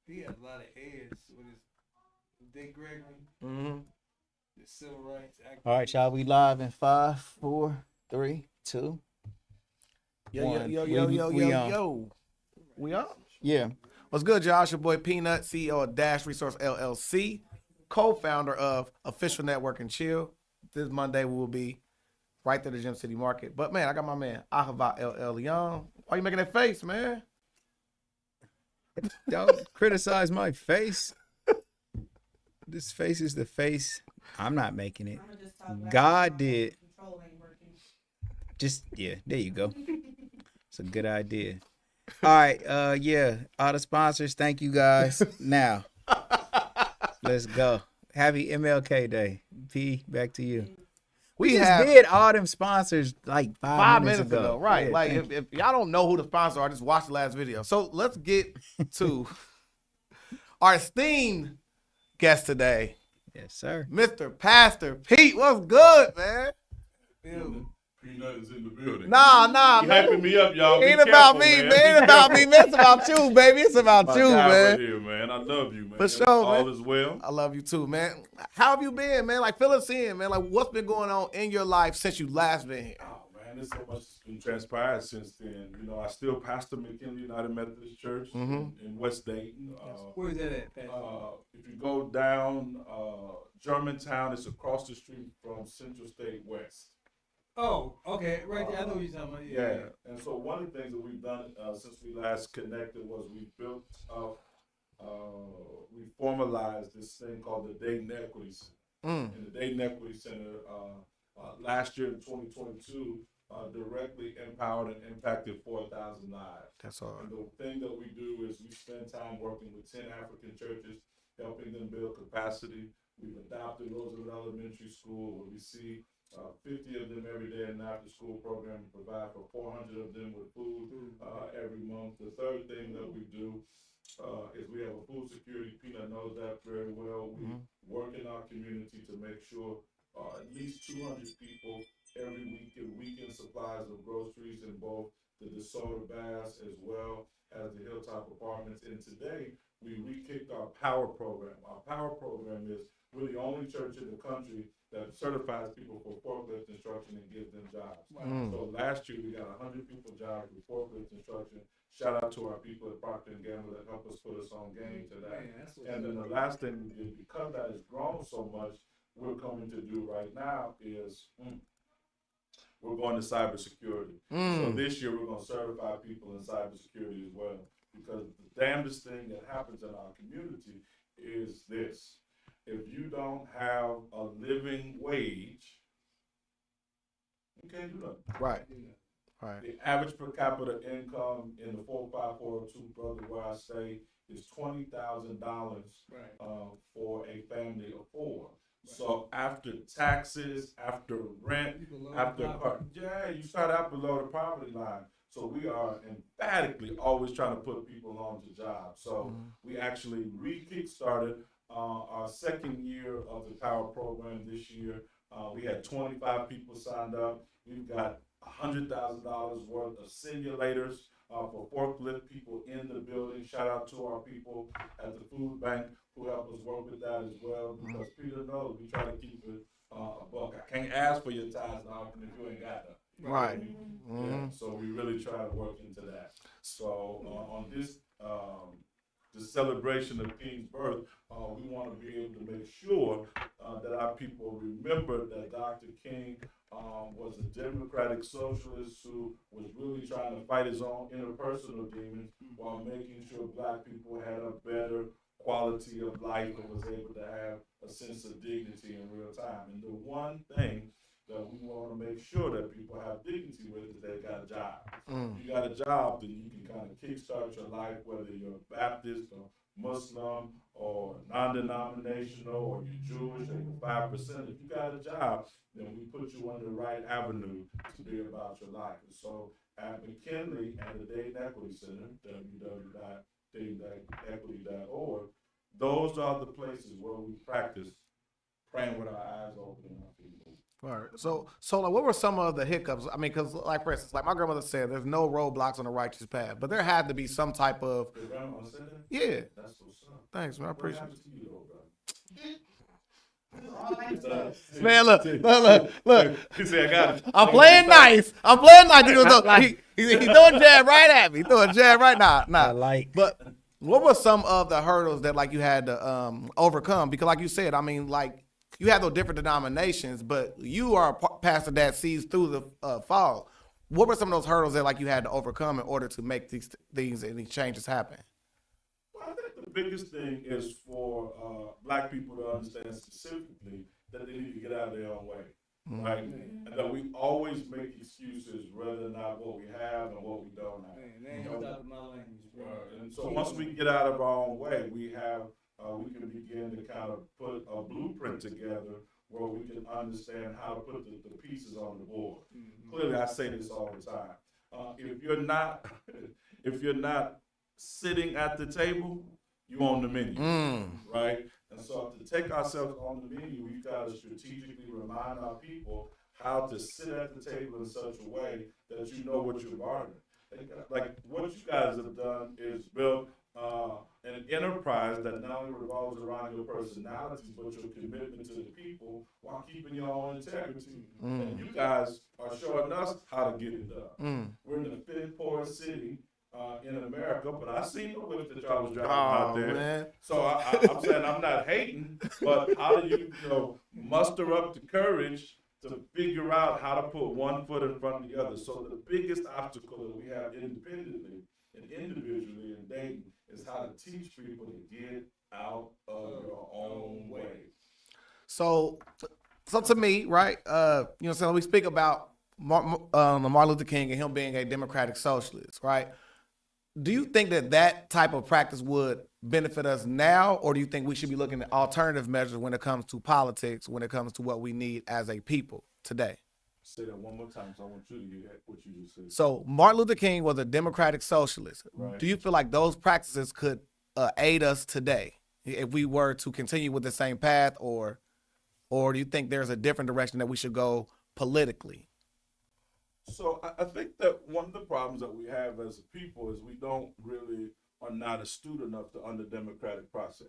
He had a lot of heads with his Dick Gregory, Mm-hmm. the civil rights activist. All right, y'all. We live in 5, 4, 3, 2, Yo, 1. yo, On. yo. We on? Yeah. What's good, y'all? It's your boy Peanut, CEO of Dash Resource LLC, co-founder of Official Network and Chill. This Monday we will be right there at the Gym City Market. But man, I got my man Ahava Elyon. Why you making that face, man? Don't criticize my face. This face is the face. I'm not making it. God did. Just, yeah, there you go. It's a good idea. All right, yeah, all the sponsors, thank you guys. Now, let's go. Happy MLK Day. P, back to you. We just did all them sponsors like 5 minutes ago. Right. Yeah, like if y'all don't know who the sponsor are, just watch the last video. So let's get to our esteemed guest today. Yes, sir. Mr. Pastor Pete. What's good, man? Peanut is in the building. Nah, You man. hyping me up, y'all. It ain't about me, man. It's about me, man. It's about you, baby. It's about My you, guy man. right here, man. I love you, man. For sure, All man. is well. I love you too, man. How have you been, man? Like, fill us in, man. Like, what's been going on in your life since you last been here? Oh, man, there's so much that's been transpired since then. You know, I still pastor McKinley United Methodist Church in West Dayton. Where's that at, Pastor? If you go down Germantown, it's across the street from Central State West. Oh, okay, right there. I know what you're talking about. Yeah. And so one of the things that we've done since we last connected was we built up, we formalized this thing called the Dayton Equity Center. And the Dayton Equity Center last year in 2022 directly empowered and impacted 4,000 lives. That's all. And the thing that we do is we spend time working with 10 African churches, helping them build capacity. We've adopted Roosevelt Elementary School, where we see 50 of them every day in an after-school program, provide for 400 of them with food every month. The third thing that we do is we have a food security. Peanut knows that very well. We work in our community to make sure at least 200 people every week get weekend supplies of groceries in both the DeSoto Bass as well as the Hilltop Apartments. And today, we re-kicked our Power Program. Our Power Program is we're the only church in the country that certifies people for forklift instruction and gives them jobs. So last year we got 100 people jobs with forklift instruction. Shout out to our people at Procter & Gamble that helped us put us on game to that. And then the last thing we did, because that has grown so much, we're coming to do right now is we're going to cybersecurity. So this year we're going to certify people in cybersecurity as well. Because the damnedest thing that happens in our community is this. If you don't have a living wage, you can't do nothing. Right. Right. The average per capita income in the 45402 brother where I stay is $20,000 for a family of four. So after taxes, after rent, after car, you start out below the poverty line. So we are emphatically always trying to put people on to jobs. So we actually re-kickstarted our second year of the Power Program this year. We had 25 people signed up. We've got $100,000 worth of simulators for forklift people in the building. Shout out to our people at the food bank who help us work with that as well. Because Peter knows we try to keep it a buck. I can't ask for your tithes and offering if you ain't got them. Right. Yeah, so we really try to work into that. So on this the celebration of King's birth, we want to be able to make sure that our people remember that Dr. King was a democratic socialist who was really trying to fight his own interpersonal demons while making sure black people had a better quality of life and was able to have a sense of dignity in real time. And the one thing that we want to make sure that people have dignity with is they got a job. If you got a job, then you can kind of kickstart your life, whether you're Baptist or Muslim or non-denominational or you're Jewish or you're 5%. If you got a job, then we put you on the right avenue to be about your life. And so at McKinley and the Dayton Equity Center, www.daytonequity.org, those are the places where we practice praying with our eyes open and our feet moving. Right. So like, what were some of the hiccups? I mean, because like for instance, like my grandmother said, there's no roadblocks on the righteous path, but there had to be some type of Your grandma said that? yeah. That's what's up. Thanks, man. I What appreciate happened to you, though, bro? Man, look. He said, I got it. I'm playing nice. I'm playing nice. He throwing a jab right at me. Throwing a jab right now. I like. But what were some of the hurdles that like you had to overcome? Because like you said, I mean, like you have those different denominations, but you are a pastor that sees through the fall. What were some of those hurdles that like you had to overcome in order to make these things and these changes happen? Well, I think the biggest thing is for black people to understand specifically that they need to get out of their own way, right? And that we always make excuses rather than not what we have and what we don't have. Man, You know, stop my language, bro. and so once we get out of our own way, we can begin to kind of put a blueprint together where we can understand how to put the pieces on the board. Clearly, I say this all the time. If you're not sitting at the table, you on the menu, right? And so to take ourselves on the menu, we've got to strategically remind our people how to sit at the table in such a way that you know what you're bargaining. Like what you guys have done is build an enterprise that not only revolves around your personalities, but your commitment to the people while keeping your own integrity. And you guys are showing us how to get it done. We're in the fifth poorest city in America, but I seen the whip that y'all was driving out there. Man. So I'm saying I'm not hating, but how do you muster up the courage to figure out how to put one foot in front of the other? So the biggest obstacle that we have independently and individually in Dayton is how to teach people to get out of your own way. So to me, right? So we speak about Martin Luther King and him being a democratic socialist, right? Do you think that type of practice would benefit us now, or do you think we should be looking at alternative measures when it comes to politics, when it comes to what we need as a people today? Say that one more time, so I want you to get what you just said. So Martin Luther King was a democratic socialist. Right. Do you feel like those practices could aid us today if we were to continue with the same path, or do you think there's a different direction that we should go politically? So I think that one of the problems that we have as a people is we are not astute enough to under democratic process,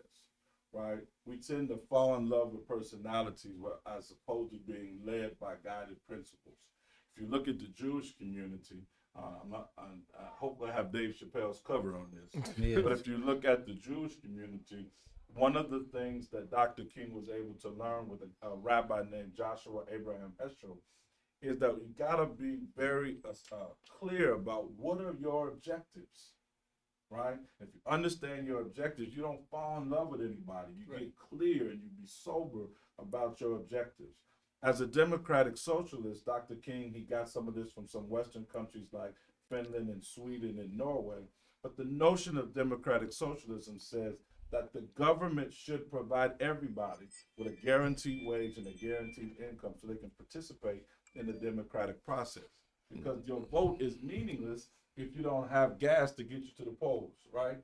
right? We tend to fall in love with personalities as opposed to being led by guided principles. If you look at the Jewish community, I hope I have Dave Chappelle's cover on this. Yes. But if you look at the Jewish community, one of the things that Dr. King was able to learn with a rabbi named Joshua Abraham Heschel is that you gotta be very clear about what are your objectives, right? If you understand your objectives, you don't fall in love with anybody. You get clear and you be sober about your objectives. As a democratic socialist, Dr. King, he got some of this from some Western countries like Finland and Sweden and Norway. But the notion of democratic socialism says that the government should provide everybody with a guaranteed wage and a guaranteed income so they can participate in the democratic process. Because your vote is meaningless if you don't have gas to get you to the polls, right?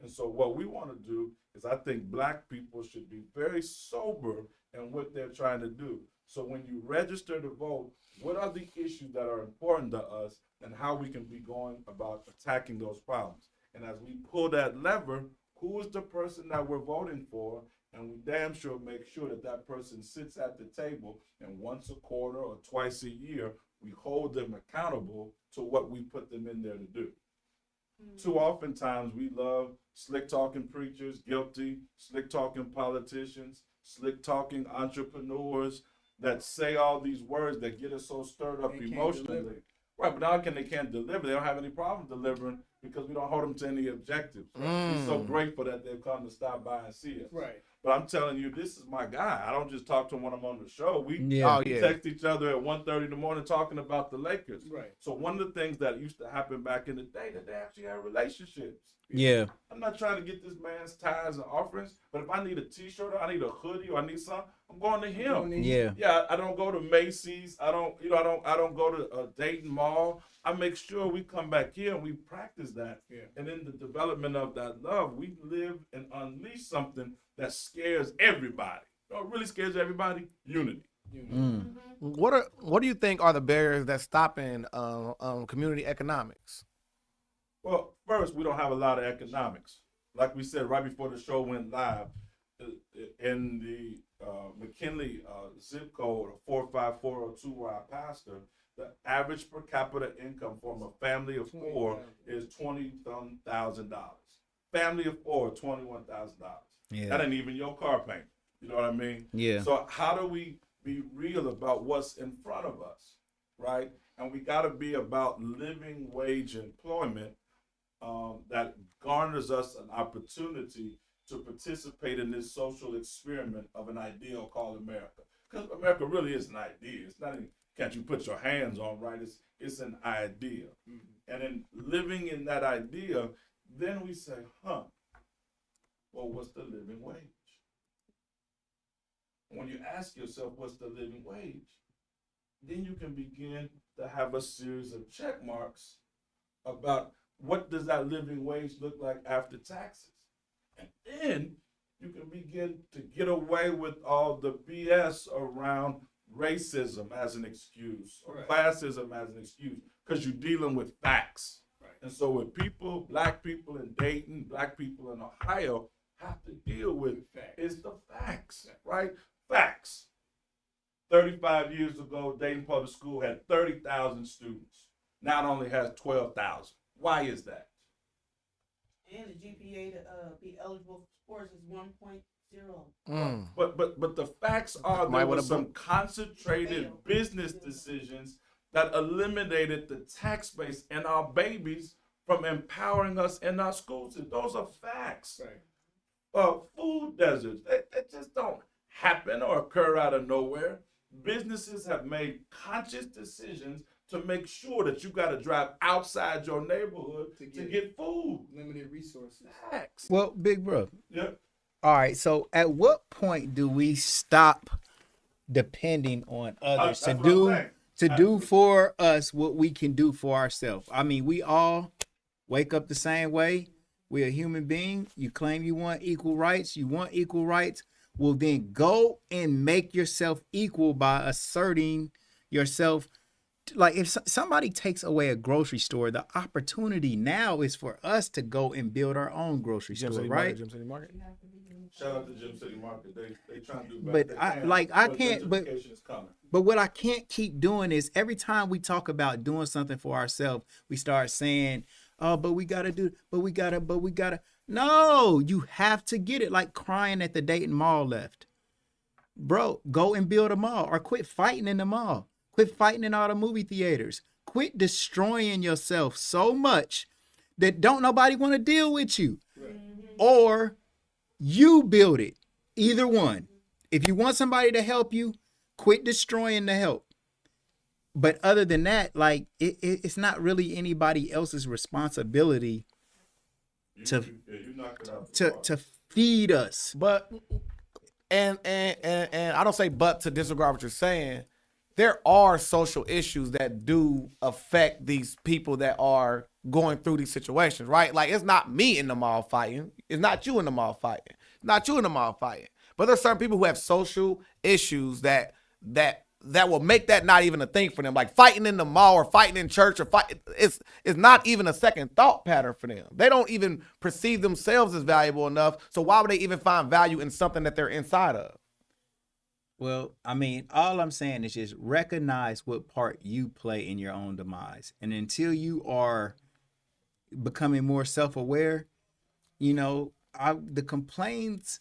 And so what we want to do is I think black people should be very sober in what they're trying to do. So when you register to vote, what are the issues that are important to us and how we can be going about attacking those problems? And as we pull that lever, who is the person that we're voting for? And we damn sure make sure that that person sits at the table, and once a quarter or twice a year, we hold them accountable to what we put them in there to do. Too oftentimes we love slick talking preachers, guilty, slick talking politicians, slick talking entrepreneurs that say all these words that get us so stirred up emotionally. Right, but now they can't deliver. They don't have any problem delivering because we don't hold them to any objectives. Right? We're so grateful that they've come to stop by and see us. Right. But I'm telling you, this is my guy. I don't just talk to him when I'm on the show. We Yeah. text each other at 1:30 in the morning talking about the Lakers. Right. So one of the things that used to happen back in the day, that they actually had relationships. Yeah. I'm not trying to get this man's tithes and offerings, but if I need a T-shirt or I need a hoodie or I need something, I'm going to him. Yeah. Yeah, I don't go to Macy's. I don't go to a Dayton Mall. I make sure we come back here and we practice that. Yeah. And in the development of that love, we live and unleash something that scares everybody. You know what really scares everybody? Unity. What do you think are the barriers that's stopping community economics? Well, first, we don't have a lot of economics. Like we said right before the show went live, in the McKinley zip code 45402 where I pastor, the average per capita income from a family of four is $21,000. Family of four, $21,000. Yeah. That ain't even your car payment. You know what I mean? Yeah. So how do we be real about what's in front of us, right? And we got to be about living wage employment that garners us an opportunity to participate in this social experiment of an ideal called America. Because America really is an idea. It's not any, can't you put your hands on, right? It's an idea. And in living in that idea, then we say, well, what's the living wage? When you ask yourself, what's the living wage? Then you can begin to have a series of check marks about what does that living wage look like after taxes? And then you can begin to get away with all the BS around racism as an excuse or classism as an excuse, because you're dealing with facts. Right. And so what people, black people in Dayton, black people in Ohio have to deal with is the facts, right? Facts. 35 years ago, Dayton Public School had 30,000 students. Now it only has 12,000. Why is that? And the GPA to be eligible for sports is 1.0. But the facts are there were some concentrated business decisions that eliminated the tax base and our babies from empowering us in our schools. And those are facts. Right. Food deserts, they just don't happen or occur out of nowhere. Businesses have made conscious decisions to make sure that you got to drive outside your neighborhood to get food. Limited resources. Facts. Well, big bro. Yeah. All right. So, at what point do we stop depending on others to do for us what we can do for ourselves? I mean, we all wake up the same way. We're a human being. You claim you want equal rights. You want equal rights. Well, then go and make yourself equal by asserting yourself. Like if somebody takes away a grocery store, the opportunity now is for us to go and build our own grocery store, right? Gym City Market. Shout out to Gym City Market. They trying to do But better. I can't. But what I can't keep doing is every time we talk about doing something for ourselves, we start saying, "Oh, but we gotta do. But we gotta." No, you have to get it. Like crying at the Dayton Mall left, bro. Go and build a mall, or quit fighting in the mall. Quit fighting in all the movie theaters. Quit destroying yourself so much that don't nobody want to deal with you. Right. Or you build it. Either one. If you want somebody to help you, quit destroying the help. But other than that, like it's not really anybody else's responsibility to feed us. But and I don't say but to disregard what you're saying. There are social issues that do affect these people that are going through these situations, right? Like it's not me in the mall fighting. It's not you in the mall fighting. It's not you in the mall fighting. But there's certain people who have social issues that will make that not even a thing for them. Like fighting in the mall or fighting in church or it's not even a second thought pattern for them. They don't even perceive themselves as valuable enough. So why would they even find value in something that they're inside of? Well, I mean, all I'm saying is just recognize what part you play in your own demise. And until you are becoming more self-aware, you know, the complaints,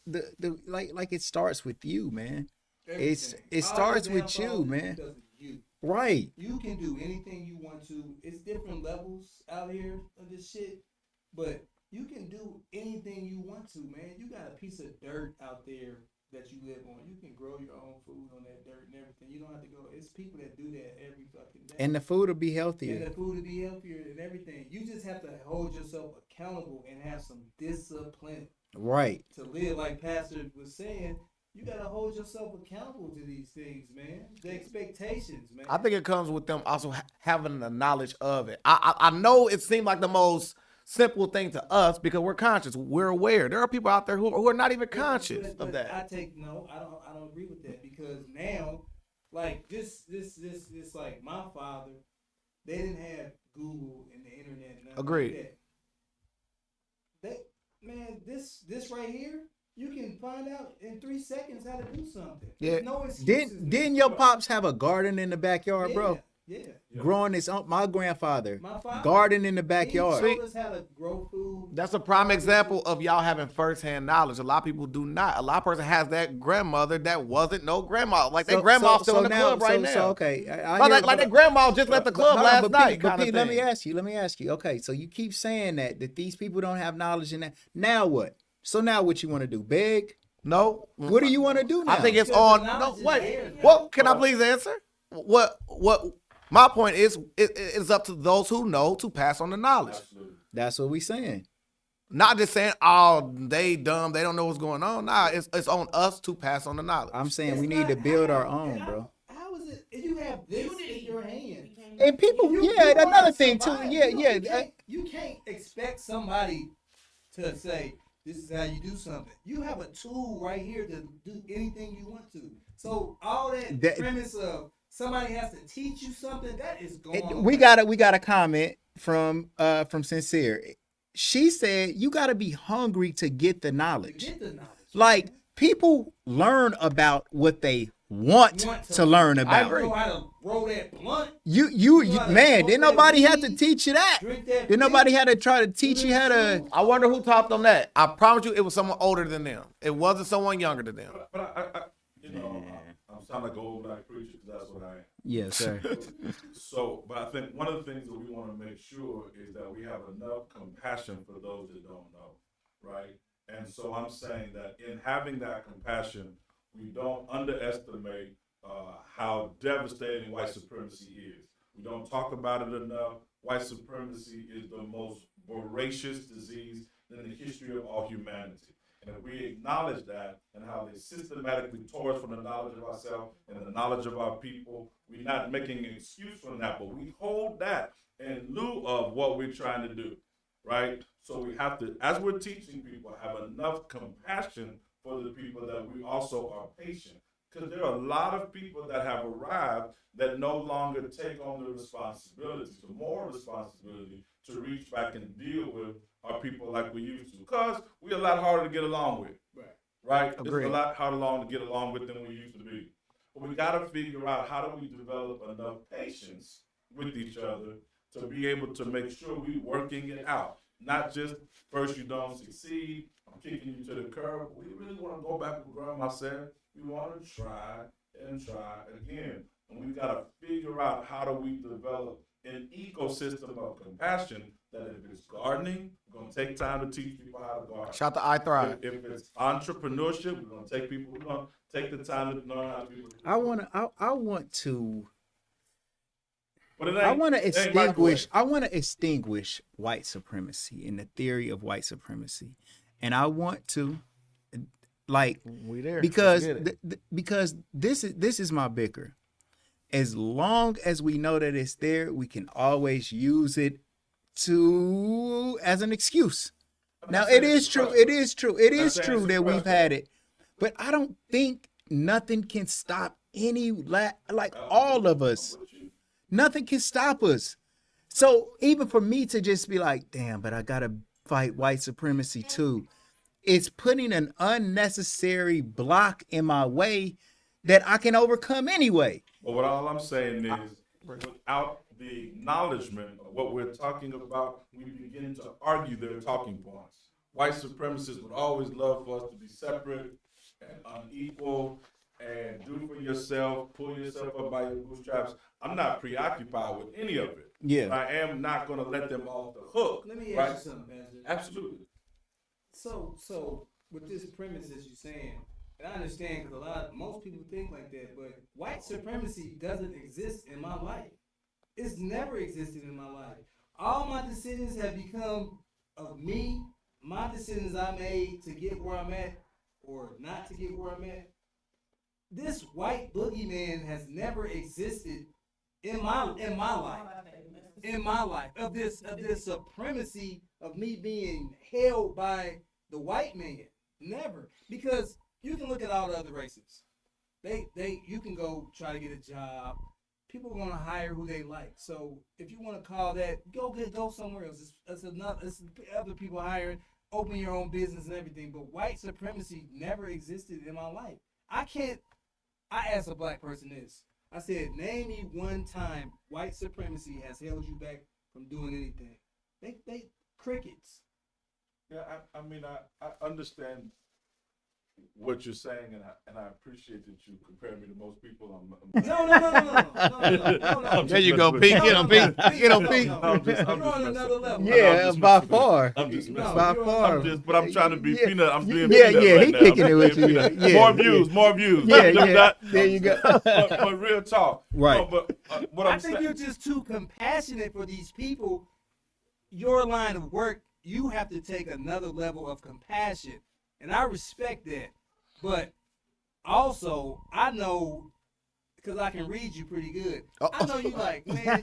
like it starts with you, man. Everything. It starts with you, man. You. Right. You can do anything you want to. It's different levels out here of this shit, but you can do anything you want to, man. You got a piece of dirt out there that you live on. You can grow your own food on that dirt and everything. You don't have to go. It's people that do that every fucking day. And the food will be healthier. And the food will be healthier and everything. You just have to hold yourself accountable and have some discipline. Right. To live like Pastor was saying, you gotta hold yourself accountable to these things, man. The expectations, man. I think it comes with them also having the knowledge of it. I know it seemed like the most simple thing to us because we're conscious, we're aware. There are people out there who are not even conscious of that. I don't agree with that because now Like this like my father, they didn't have Google and the internet. And nothing Agreed. Like that. Man, this right here, you can find out in 3 seconds how to do something. Yeah. There's no excuses. Didn't your pops have a garden in the backyard, yeah, bro? Yeah. Growing his own, my grandfather, My father, garden in the backyard. He told us how to grow food. That's a prime example of y'all having firsthand knowledge. A lot of people do not. A lot of person has that grandmother that wasn't no grandma. Like their grandma's still in the club right now. So okay, Like their grandma just left the club last night. But Kinda Pete, let thing. me ask you. Okay, so you keep saying that these people don't have knowledge in that. Now what? So now what you want to do? Beg? No. What do you want to do now? I think it's Because on. the No, knowledge is wait. there. Well, can I please answer? What? My point is, it's up to those who know to pass on the knowledge. Absolutely. That's what we saying. Not just saying, oh, they dumb, they don't know what's going on. Nah, it's on us to pass on the knowledge. I'm saying It's we need to not build our how- own, bro. How is it? You have this in your hand. And people, You yeah, are another thing too. somebody. Yeah. You can't expect somebody to say this is how you do something. You have a tool right here to do anything you want to. So all that premise of somebody has to teach you something, that is gone. We got a comment from Sincere. She said you got to be hungry to get the knowledge. Get the knowledge. Like people learn about what they want to learn I about. agree. Know how to roll that blunt. You gotta man, smoke didn't that nobody have to weed, teach you that. drink that Didn't nobody beer. had to try to teach you how to. I wonder who taught them that. I promise you, it was someone older than them. It wasn't someone younger than them. But I I'm sounding like an old black preacher because that's what I am. Yes, sir. So, but I think one of the things that we want to make sure is that we have enough compassion for those that don't know, right? And so I'm saying that in having that compassion, we don't underestimate how devastating white supremacy is. We don't talk about it enough. White supremacy is the most voracious disease in the history of all humanity. And if we acknowledge that and how they systematically tore us from the knowledge of ourselves and the knowledge of our people, we're not making an excuse from that, but we hold that in lieu of what we're trying to do, right? So we have to, as we're teaching people, have enough compassion for the people that we also are patient. Because there are a lot of people that have arrived that no longer take on the responsibility, the moral responsibility to reach back and deal with our people like we used to. Because we're a lot harder to get along with, right? Agreed. It's a lot harder to get along with than we used to be. But we got to figure out how do we develop enough patience with each other to be able to make sure we're working it out. Not just first you don't succeed, I'm kicking you to the curb. We really want to go back to what Grandma said. We want to try and try again. And we got to figure out how do we develop an ecosystem of compassion that if it's gardening, we're going to take time to teach people how to garden. Shout to I Thrive. If it's entrepreneurship, we're going to take the time to learn how to do it. I want to But it I ain't- want to it ain't right away. extinguish white supremacy and the theory of white supremacy, and I want to like We there. because Let's get it. because this is my bicker. As long as we know that it's there, we can always use it as an excuse. Now it is true. It is true. It is true that we've had it, but I don't think nothing can stop like all of us. Nothing can stop us. So even for me to just be like, damn, but I gotta fight white supremacy too, it's putting an unnecessary block in my way that I can overcome anyway. But what all I'm saying is, without the acknowledgement of what we're talking about, we begin to argue their talking points. White supremacists would always love for us to be separate and unequal and do for yourself, pull yourself up by your bootstraps. I'm not preoccupied with any of it. Yeah. But I am not going to let them off the hook. Let me right? ask you something, Pastor. Absolutely. So with this premise that you're saying, and I understand because most people think like that, but white supremacy doesn't exist in my life. It's never existed in my life. All my decisions have become of me, my decisions I made to get where I'm at or not to get where I'm at. This white boogeyman has never existed in my life. In my life, of this supremacy of me being held by the white man. Never. Because you can look at all the other races. you can go try to get a job. People are gonna hire who they like. So if you want to call that, go somewhere else. It's other people hiring. Open your own business and everything. But white supremacy never existed in my life. I asked a black person this. I said, name me one time white supremacy has held you back from doing anything. They crickets. Yeah, I mean, I understand what you're saying, and I appreciate that you compare me to most people. No. There you go, Pete. Get him, Pete. Get him, Pete. You're on another level. Yeah, by far. I'm just messing. By far. But I'm trying to be Peanut. I'm being Yeah, Peanut yeah, right he now. kicking I'm it with being you. Peanut. Yeah, More views. Yeah. There you go. but real talk. Right. No, but what I I'm think saying. you're just too compassionate for these people. Your line of work, you have to take another level of compassion, and I respect that. But also, I know, because I can read you pretty good. I know you like, man,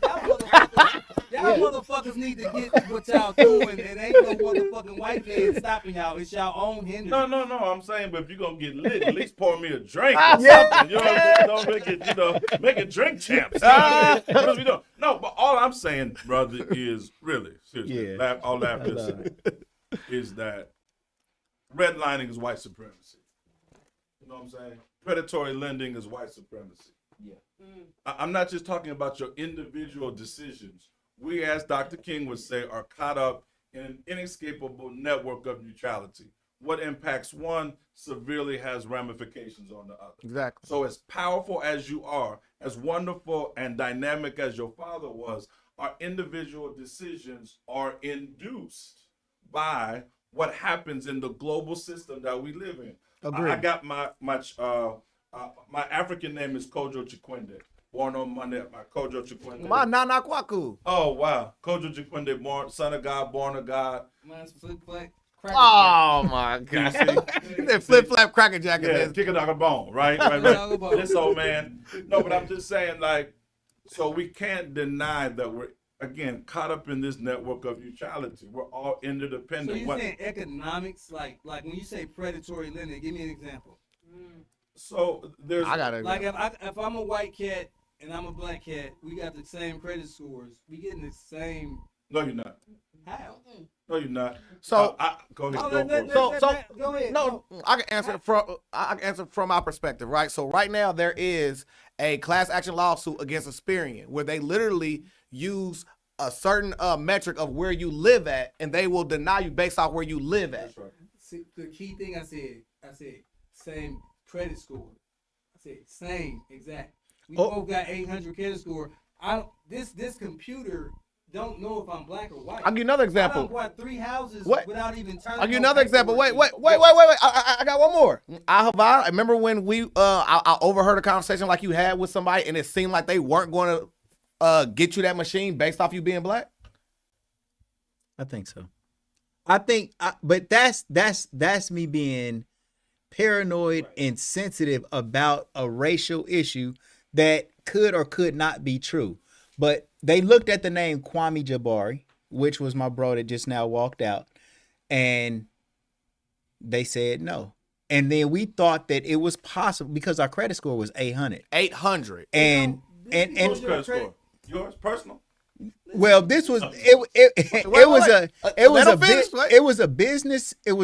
y'all motherfuckers need to get what y'all doing, and ain't no motherfucking white man stopping y'all. It's y'all own hindrance. No. I'm saying, but if you're gonna get lit, at least pour me a drink or something. You know what I'm saying? Don't make it, make it drink champs. You know what I mean? What are we doing? No, but all I'm saying, brother, is really seriously. Yeah. I'll laugh this aside. Is that redlining is white supremacy. You know what I'm saying? Predatory lending is white supremacy. Yeah. I'm not just talking about your individual decisions. We, as Dr. King would say, are caught up in an inescapable network of neutrality. What impacts one severely has ramifications on the other. Exactly. So as powerful as you are, as wonderful and dynamic as your father was, our individual decisions are induced by what happens in the global system that we live in. Agreed. I got my African name is Kojo Chikwende. Born on Monday, my Kojo Chikwende. My Nana Kwaku. Oh wow, Kojo Chikwende, born son of God, born of God. Mine's flip flap. Oh my God. See? That flip flap cracker jacket. Yeah, is- kick it out a bone, right? Dog a bone. This old man. No, but I'm just saying, like, so we can't deny that we're again caught up in this network of neutrality. We're all interdependent. So you saying economics, like when you say predatory lending? Give me an example. So there's I gotta. Like if I'm a white cat and I'm a black cat, we got the same credit scores. We getting the same. no, you're not. How? No, you're not. So- go ahead. Oh, Go for it. So- go ahead. No, I can answer from my perspective, right? So right now there is a class action lawsuit against Experian where they literally use a certain metric of where you live at, and they will deny you based off where you live at. That's right. See, the key thing I said same credit score. I said same exact. We both got 800 credit score. This computer don't know if I'm black or white. I'll give you another I example. done bought 3 houses What? without even turning. I'll give you no another example. Wait. paperwork. I got one more. I remember when I overheard a conversation like you had with somebody, and it seemed like they weren't going to get you that machine based off you being black. I think so. But that's me being paranoid and sensitive about a racial issue that could or could not be true. But they looked at the name Kwame Jabari, which was my bro that just now walked out, and they said no. And then we thought that it was possible because our credit score was 800. 800. And Whose credit score? Yours, personal. well, this was it was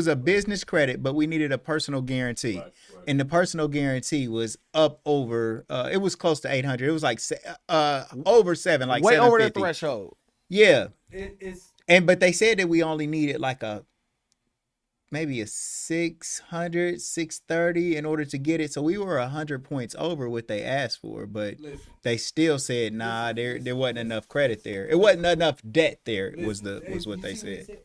a business credit, but we needed a personal guarantee. Right. And the personal guarantee was up over it was close to 800. It was like over 7, like Way over the 750. threshold. Yeah. It's But they said that we only needed like maybe a 600, 630 in order to get it. So we were 100 points over what they asked for, but listen. they still said, nah, there wasn't enough credit there. It wasn't enough debt there was what they said.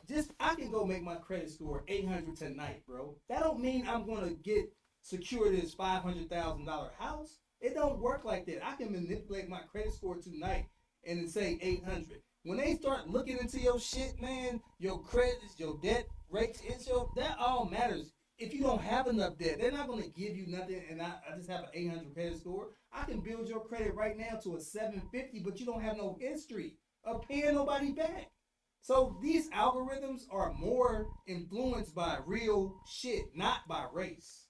Just I can go make my credit score 800 tonight, bro. That don't mean I'm gonna get secure this $500,000 house. It don't work like that. I can manipulate my credit score tonight and then say 800. When they start looking into your shit, man, your credits, your debt rates, that all matters. If you don't have enough debt, they're not gonna give you nothing. And I just have an 800 credit score. I can build your credit right now to a 750, but you don't have no history of paying nobody back. So these algorithms are more influenced by real shit, not by race.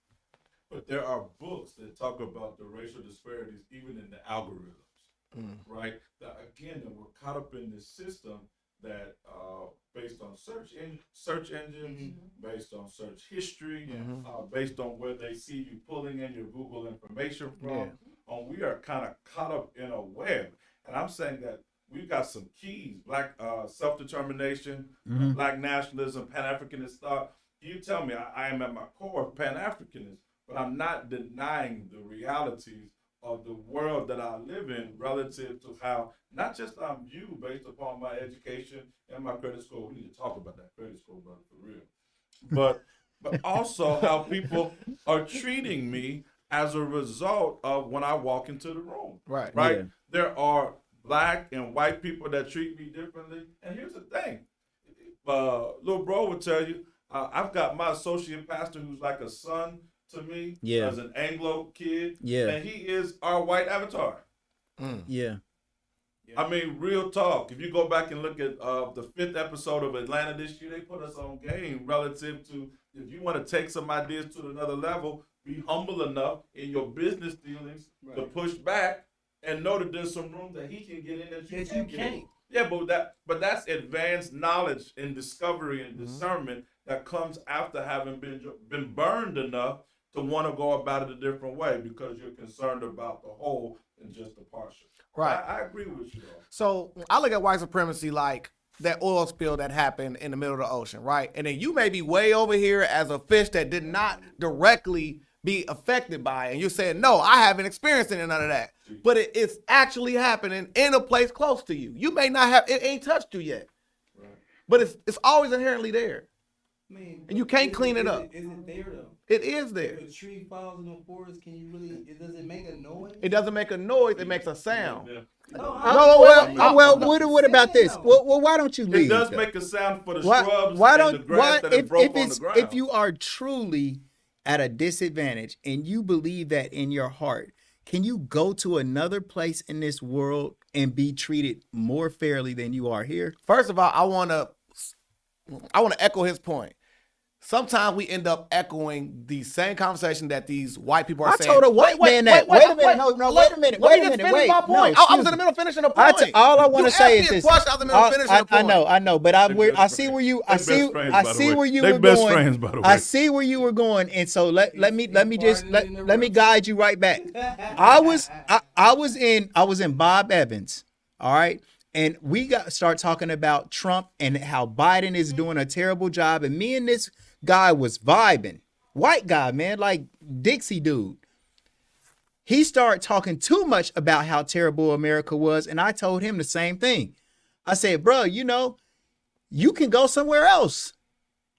But there are books that talk about the racial disparities even in the algorithms, right? That again, that we're caught up in this system that based on search engines, based on search history, based on where they see you pulling in your Google information from, we are kind of caught up in a web. And I'm saying that we've got some keys: Black self-determination, Black nationalism, Pan-Africanist thought. You tell me I am at my core Pan-Africanist, but I'm not denying the realities of the world that I live in relative to how not just I'm viewed based upon my education and my credit score. We need to talk about that credit score, brother, for real. But also how people are treating me as a result of when I walk into the room. Right. Yeah. There are Black and white people that treat me differently. And here's the thing. Little bro will tell you, I've got my associate pastor who's like a son to me as an Anglo kid. Yeah. And he is our white avatar. Yeah. I mean, real talk. If you go back and look at the 5th episode of Atlanta this year, they put us on game relative to if you want to take some ideas to another level, be humble enough in your business dealings to push back and know that there's some room that he can get in that you can't get in. Yeah, but that's advanced knowledge and discovery and discernment that comes after having been burned enough to want to go about it a different way because you're concerned about the whole and just the partial. Right. I agree with you though. So I look at white supremacy like that oil spill that happened in the middle of the ocean, right? And then you may be way over here as a fish that did not directly be affected by it. And you're saying, no, I haven't experienced none of that. But it's actually happening in a place close to you. You may not have, it ain't touched you yet. Right. But it's always inherently there. I mean, and you can't clean it up. Is it there though? It is there. If a tree falls in the forest, can you really, does it make a noise? It doesn't make a noise, it makes a sound. Yeah. What about this? Well, why don't you leave? It does make a sound for the shrubs and the grass that it broke on the ground. If you are truly at a disadvantage and you believe that in your heart, can you go to another place in this world and be treated more fairly than you are here? First of all, I want to echo his point. Sometimes we end up echoing the same conversation that these white people are saying. I told a white man that. Wait a minute. No, wait a minute. Let me just finish my point. I was in the middle of finishing a point. All I want to say is this. I know, but I see where you were going. I see where you were going, and so let me guide you right back. I was in Bob Evans, all right? And we start talking about Trump and how Biden is doing a terrible job, and me and this guy was vibing. White guy, man, like Dixie dude. He started talking too much about how terrible America was, and I told him the same thing. I said, bro, you can go somewhere else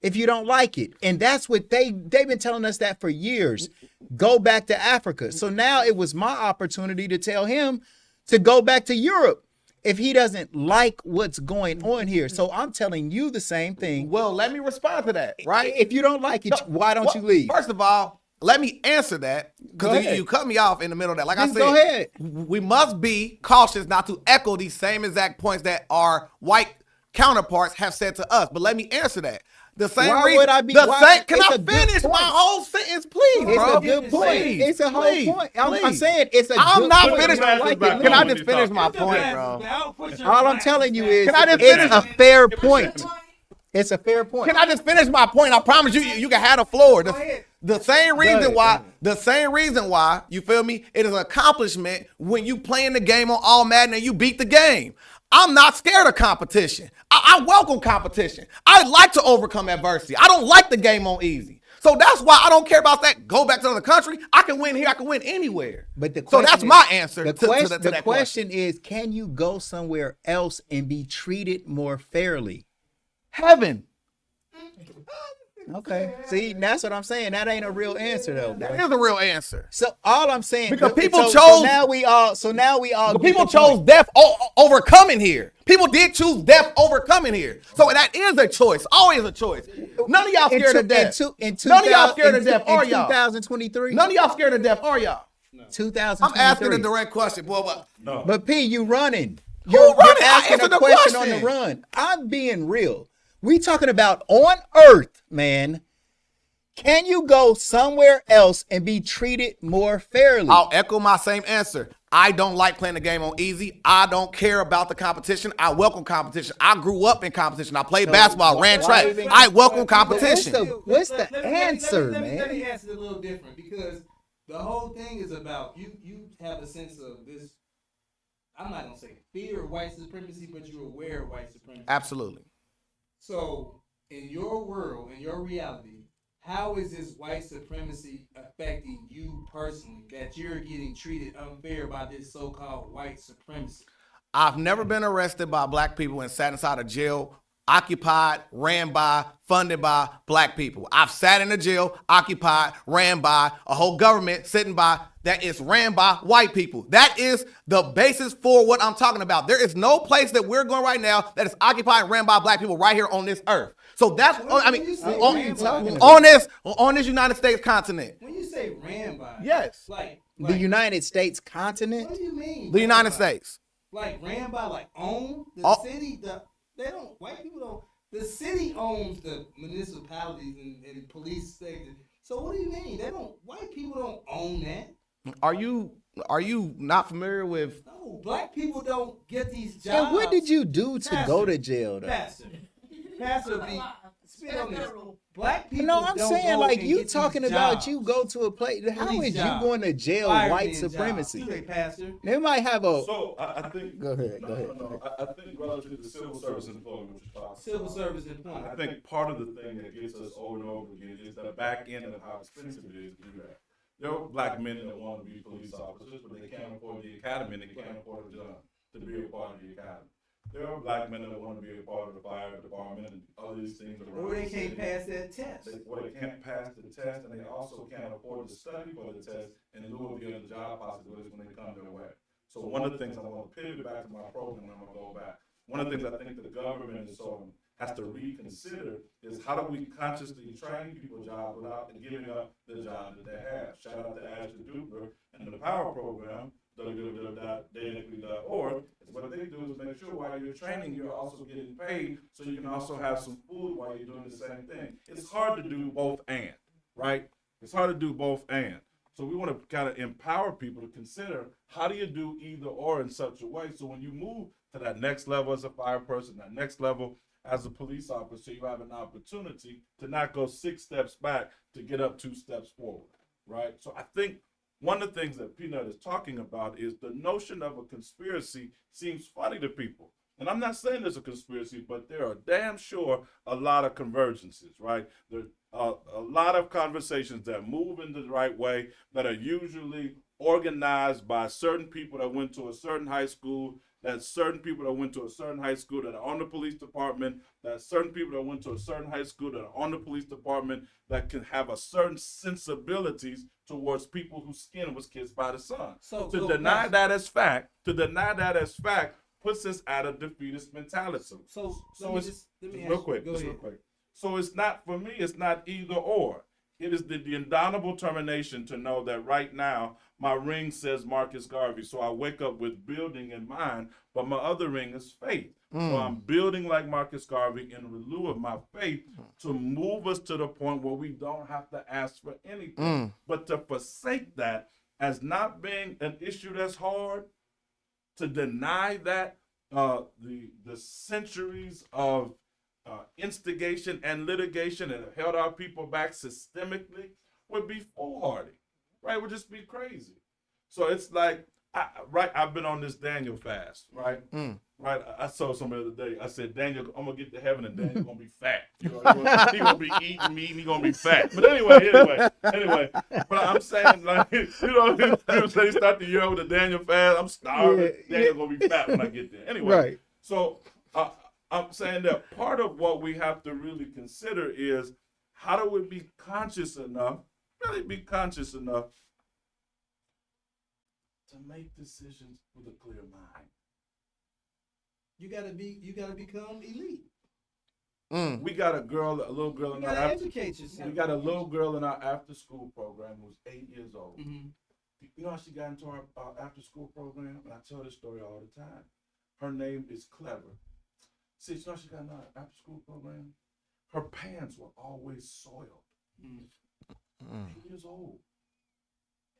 if you don't like it. And that's what they've been telling us that for years. Go back to Africa. So now it was my opportunity to tell him to go back to Europe if he doesn't like what's going on here. So I'm telling you the same thing. Well, let me respond to that, right? If you don't like it, why don't you leave? First of all, let me answer that because you cut me off in the middle of that. Like I said, go ahead. We must be cautious not to echo these same exact points that our white counterparts have said to us. But let me answer that. The same why reason. Would I be, can I finish my whole sentence, please, it's bro? A good point. Please, it's a whole point. I'm saying it's a I'm good not point. finished. Can I just finish my point, bro? All I'm telling you is it's a fair point. It's a fair point. Can I just finish my point? I promise you can have the floor. The same reason why, you feel me? It is an accomplishment when you playing the game on All Madden and you beat the game. I'm not scared of competition. I welcome competition. I like to overcome adversity. I don't like the game on easy. So that's why I don't care about that. Go back to another country. I can win here. I can win anywhere. But so that's my answer to that question. The question is, can you go somewhere else and be treated more fairly? Heaven. Okay. See, that's what I'm saying. That ain't a real answer, though. That is a real answer. So all I'm saying, because people chose. So now we all. The people chose death over coming here. People did choose death over coming here. So that is a choice. Always a choice. None of y'all scared of death. None of y'all scared of death, are y'all? 2023. None of y'all scared of death, are y'all? No. 2023. I'm asking a direct question, boy. No. But P, you running. You're asking a question on the run. I'm being real. We talking about on Earth, man. Can you go somewhere else and be treated more fairly? I'll echo my same answer. I don't like playing the game on easy. I don't care about the competition. I welcome competition. I grew up in competition. I played basketball, ran track. I welcome competition. What's the answer, let man? me answer it a little different because the whole thing is about you have a sense of this. I'm not gonna say fear of white supremacy, but you're aware of white supremacy. Absolutely. So, in your world, in your reality, how is this white supremacy affecting you personally? That you're getting treated unfair by this so-called white supremacy? I've never been arrested by black people and sat inside a jail occupied, ran by, funded by black people. I've sat in a jail occupied, ran by a whole government sitting by that is ran by white people. That is the basis for what I'm talking about. There is no place that we're going right now that is occupied and ran by black people right here on this earth. So that's on this United States continent. When you say ran by, Yes. like The United States continent? what do you mean? The ran United by? States. Like ran by, like own the Oh. city. They don't. White people don't. The city owns the municipalities and police stations. So what do you mean? They don't. White people don't own that. Are you not familiar with No, black people don't get these jobs. And what did you do to go to jail, though? Pastor be spit on this. Black people. No, I'm don't saying go like and you get talking these about jobs. you go to a place. How these is you jobs. going to jail? Firemen White jobs. supremacy. Do they, Pastor? They might have a. So I think. Go ahead. No. I think relative to civil service employment, which is possible. Civil service employment. I think part of the thing that gets us over and over again is the back end of how expensive it is to do that. There are black men that want to be police officers, but they can't afford the academy and they can't afford a job to be a part of the academy. There are black men that want to be a part of the fire department and all these things around. Or they the can't city. pass that test. They can't pass the test, and they also can't afford to study for the test in lieu of getting job possibilities when they come their way. So one of the things I want to pivot back to my program, I'm gonna go back. One of the things I think the government is has to reconsider is how do we consciously train people jobs without giving up the job that they have. Shout out to Ashley Duper and the Power Program, www.dayinequity.org. What they do is make sure while you're training, you're also getting paid so you can also have some food while you're doing the same thing. It's hard to do both and, right? It's hard to do both and. So we want to kind of empower people to consider how do you do either or in such a way so when you move to that next level as a fire person, that next level as a police officer, you have an opportunity to not go 6 steps back to get up 2 steps forward, right? So I think one of the things that Peanut is talking about is the notion of a conspiracy seems funny to people. And I'm not saying there's a conspiracy, but there are damn sure a lot of convergences, right? There are a lot of conversations that move in the right way that are usually organized by certain people that went to a certain high school, that certain people that went to a certain high school that are on the police department, that certain people that went to a certain high school that are on the police department that can have a certain sensibilities towards people whose skin was kissed by the sun. To deny that as fact puts us at a defeatist mentality. So let me ask real quick. So it's not, for me, it's not either or. It is the indomitable determination to know that right now my ring says Marcus Garvey. So I wake up with building in mind, but my other ring is faith. So I'm building like Marcus Garvey in lieu of my faith to move us to the point where we don't have to ask for anything. But to forsake that as not being an issue that's hard, to deny that the centuries of instigation and litigation that have held our people back systemically would be foolhardy, right? Would just be crazy. So it's like, I've been on this Daniel fast, right? Right. I saw somebody the other day. I said, Daniel, I'm gonna get to heaven and Daniel's gonna be fat. He's gonna be eating meat and he's gonna be fat. But anyway. But I'm saying, like, people say start the year with a Daniel fast. I'm starving. Daniel's gonna be fat when I get there. Anyway. Right. So I'm saying that part of what we have to really consider is how do we be conscious enough, really be conscious enough to make decisions with a clear mind. You gotta become elite. We got a little girl in You our gotta educate yourself. we got a little girl in our after school program who's 8 years old. Mm-hmm. You know how she got into our after school program? And I tell this story all the time. Her name is Clever. See, you know how she got in our after school program? Her pants were always soiled. 8 years old.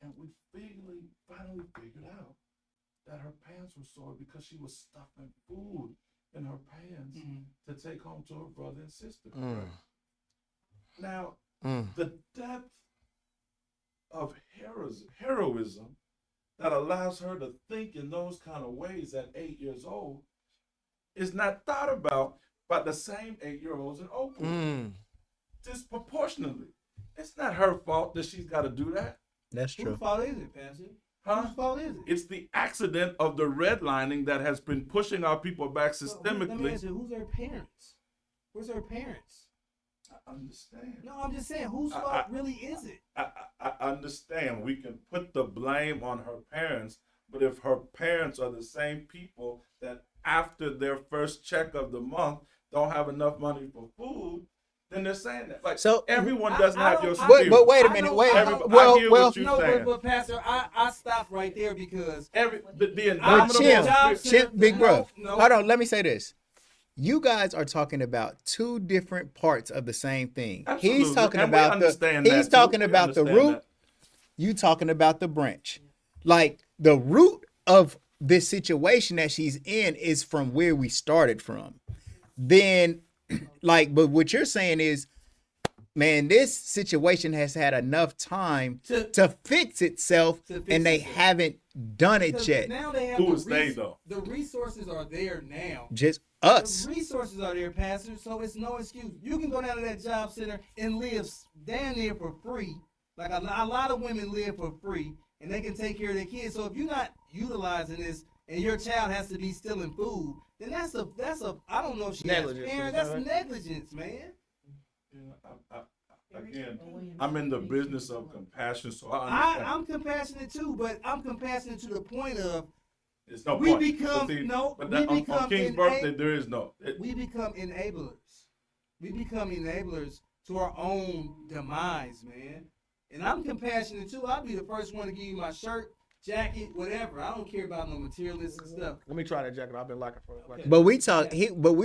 And we finally figured out that her pants were sore because she was stuffing food in her pants to take home to her brother and sister. Now, the depth of heroism that allows her to think in those kind of ways at 8 years old is not thought about by the same 8-year-olds in Oakland. Disproportionately. It's not her fault that she's got to do that. That's true. Whose fault is it, Pastor? Huh? Whose fault is it? It's the accident of the redlining that has been pushing our people back Let me systemically. answer, who's her parents? Where's her parents? I understand. No, I'm just saying, whose fault really is it? I understand. We can put the blame on her parents, but if her parents are the same people that after their first check of the month don't have enough money for food, then they're saying that. Like, So everyone doesn't have your But spirit. wait a minute. Wait. I hear what you're No, saying. but Pastor, I stopped right there because The But indomitable Chim, Big Bro, No. hold on. Let me say this. You guys are talking about two different parts of the same thing. Absolutely. He's talking And we about understand the. that He's too. talking We about the understand root. that. You talking about the branch. Like the root of this situation that she's in is from where we started from. Then, but what you're saying is, man, this situation has had enough time to fix itself, and they haven't done it because yet. now they have Who the is they, though? The resources are there now. Just us. The resources are there, Pastor, so it's no excuse. You can go down to that job center and live down there for free. Like a lot of women live for free, and they can take care of their kids. So if you're not utilizing this, and your child has to be stealing food, then that's a I don't know if she has Negligence, parents. That's negligence, man. Again, I'm in the business of compassion, so I understand. I'm compassionate too, but I'm compassionate to the point of It's no we point. become- But see, no, but we that, on become King's innate- birthday, there is no. we become enablers. We become enablers to our own demise, man. And I'm compassionate too. I'll be the first one to give you my shirt, jacket, whatever. I don't care about no materialistic stuff. Let me try that jacket. I've been liking for like But we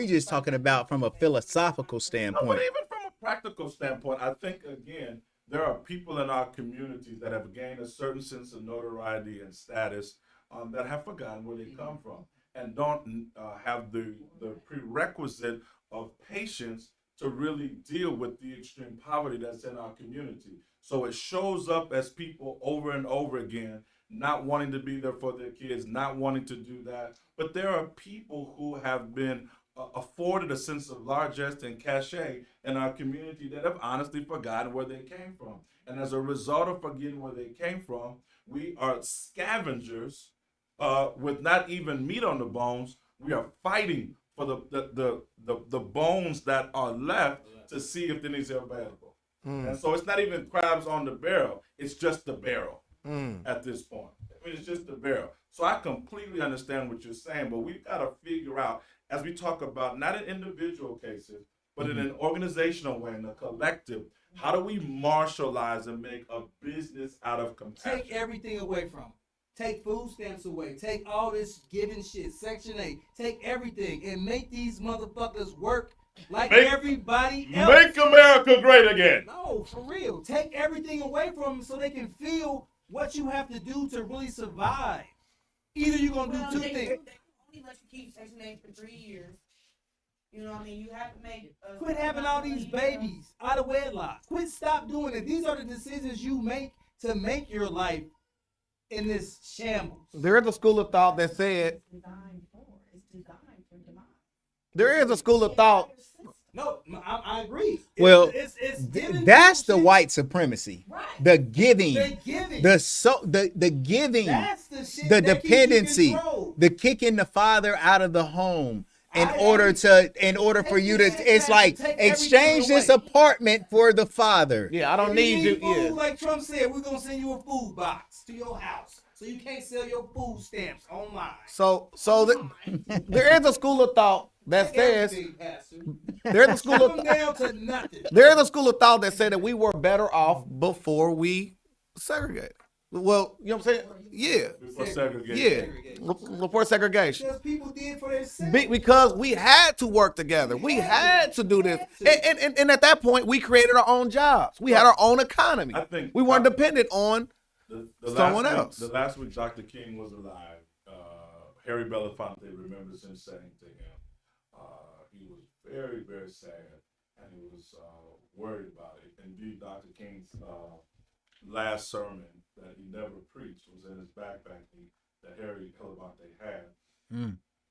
just talking about from a philosophical No, standpoint. but even from a practical standpoint, I think again there are people in our communities that have gained a certain sense of notoriety and status that have forgotten where they come from and don't have the prerequisite of patience to really deal with the extreme poverty that's in our community. So it shows up as people over and over again not wanting to be there for their kids, not wanting to do that. But there are people who have been afforded a sense of largesse and cachet in our community that have honestly forgotten where they came from. And as a result of forgetting where they came from, we are scavengers with not even meat on the bones. We are fighting for the bones that are left to see if these are available. And so it's not even crabs on the barrel. It's just the barrel at this point. I mean, it's just the barrel. So I completely understand what you're saying, but we've got to figure out, as we talk about, not in individual cases, but in an organizational way, in a collective, how do we marshalize and make a business out of compassion? Take everything away from them. Take food stamps away. Take all this giving shit. Section 8. Take everything and make these motherfuckers work like everybody else. Make America great again. No, for real. Take everything away from them so they can feel what you have to do to really survive. Either you're going to do two things. They only let you keep Section 8 for 3 years. You know what I mean? You have to make Quit having all these babies out of wedlock. Stop doing it. These are the decisions you make to make your life in this shambles. there is a school of thought that said It's designed for demise. there is a school of thought. No, I agree. Well, it's giving That's the people shit. white supremacy. Right. The giving. They giving. The giving. That's the shit The that keeps you dependency. controlled. The kicking the father out of the home. In I order agree. for you to, Take it's like take everything exchange this away. apartment for the father. Yeah, I don't If need you. food, Yeah. like Trump said, we're gonna send you a food box to your house, so you can't sell your food stamps online. So there is a school of thought that says Everything, Pastor. there's a school Come of down to nothing. there is a school of thought that said that we were better off before we segregated. Well, you know what I'm saying? Yeah. Before segregation. Yeah. Segregation. Before segregation. Because people did for themselves. Because we had to work together. We had to do this. And at that point, we created our own jobs. We had our own economy. I think we weren't dependent on someone else. The last week Dr. King was alive. Harry Belafonte remembers him saying to him, he was very, very sad, and he was worried about it. Indeed, Dr. King's last sermon that he never preached was in his backpack that Harry Belafonte had.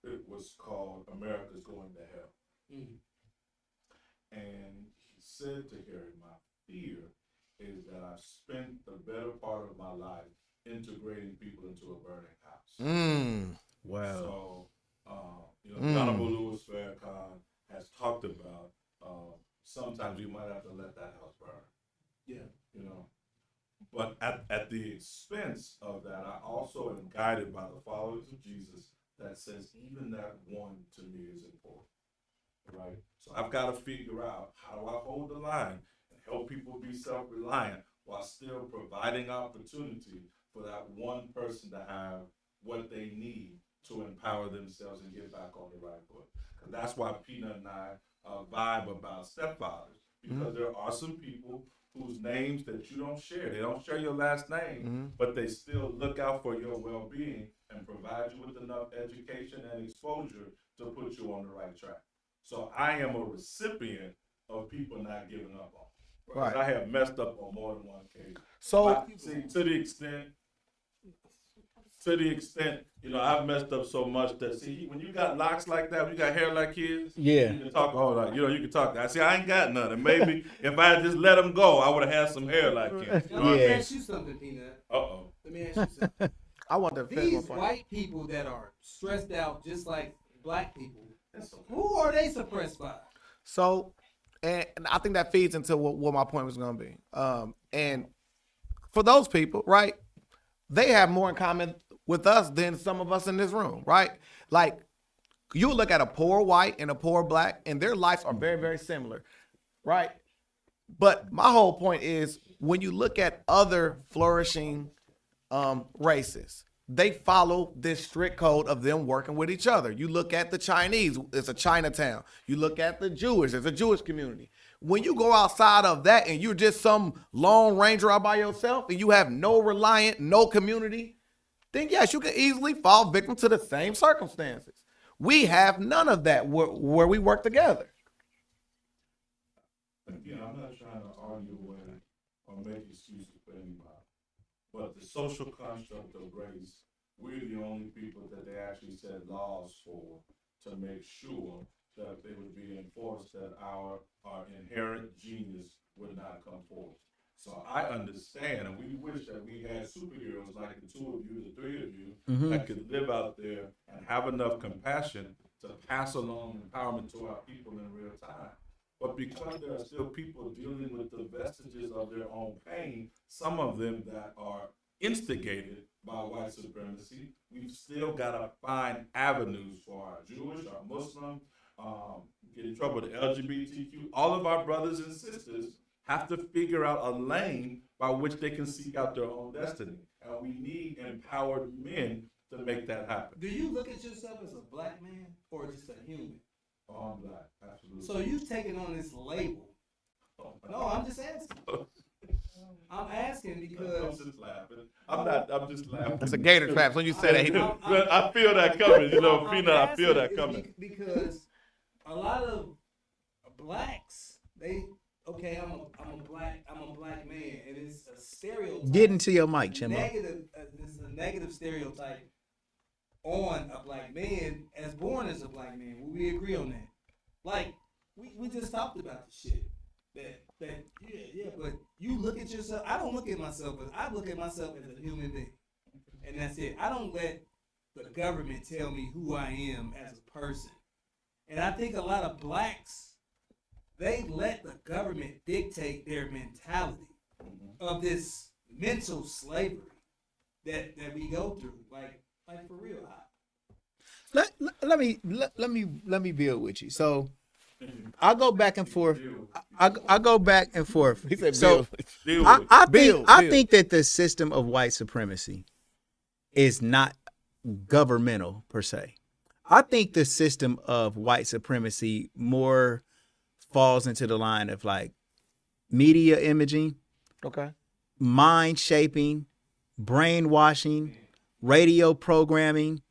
It was called "America's Going to Hell," and he said to Harry, "My fear is that I've spent the better part of my life integrating people into a burning house." Wow. So, the Honorable Louis Farrakhan has talked about sometimes you might have to let that house burn. Yeah. But at the expense of that, I also am guided by the followers of Jesus that says even that one to me is important, right? So I've got to figure out how do I hold the line and help people be self-reliant while still providing opportunity for that one person to have what they need to empower themselves and get back on the right foot. Because that's why Peanut and I vibe about stepfathers, because there are some people whose names that you don't share. They don't share your last name, but they still look out for your well-being and provide you with enough education and exposure to put you on the right track. So I am a recipient of people not giving up on me. Right. I have messed up on more than one occasion. So, See, to the extent, I've messed up so much that when you got locks like that, when you got hair like his, Yeah. you can talk all that. You can talk. I ain't got none. And maybe if I had just let him go, I would have had some hair like him. Now, let me ask you something, Peanut. Let me ask you something. I want to These white people that are stressed out just like black people, who are they suppressed by? So, and I think that feeds into what my point was going to be. And for those people, right, they have more in common with us than some of us in this room, right? Like, you look at a poor white and a poor black, and their lives are very, very similar, right? But my whole point is when you look at other flourishing races, they follow this strict code of them working with each other. You look at the Chinese, it's a Chinatown. You look at the Jewish, it's a Jewish community. When you go outside of that and you're just some lone ranger out by yourself and you have no reliant, no community, then yes, you can easily fall victim to the same circumstances. We have none of that where we work together. Again, I'm not trying to argue away or make excuses for anybody. But the social construct of race, we're the only people that they actually set laws for to make sure that they would be enforced, that our inherent genius would not come forth. So I understand, and we wish that we had superheroes like the two of you, the three of you, that could live out there and have enough compassion to pass along empowerment to our people in real time. But because there are still people dealing with the vestiges of their own pain, some of them that are instigated by white supremacy, we've still got to find avenues for our Jewish, our Muslim, get in trouble with the LGBTQ. All of our brothers and sisters have to figure out a lane by which they can seek out their own destiny. And we need empowered men to make that happen. Do you look at yourself as a black man or just a human? Oh, I'm black, absolutely. So you taking on this label? No, I'm just asking. I'm asking because I'm just laughing. I'm just laughing. It's a gator trap. When you say that, I feel that coming, Peanut. I feel that coming. Because a lot of blacks, I'm a black man, and it's a stereotype. Get into your mic, Chimbo. This is a negative stereotype on a black man as born as a black man. Will we agree on that? Like, we just talked about the shit. But you look at yourself. I don't look at myself I look at myself as a human being. And that's it. I don't let the government tell me who I am as a person. And I think a lot of blacks, they let the government dictate their mentality of this mental slavery that we go through. Like for real. Let me build with you. So I go back and forth. I go back and forth. He said, So Deal I, with it. I Bill, think I Bill. think that the system of white supremacy is not governmental per se. I think the system of white supremacy more falls into the line of like media imaging, Okay. mind shaping, brainwashing, radio programming.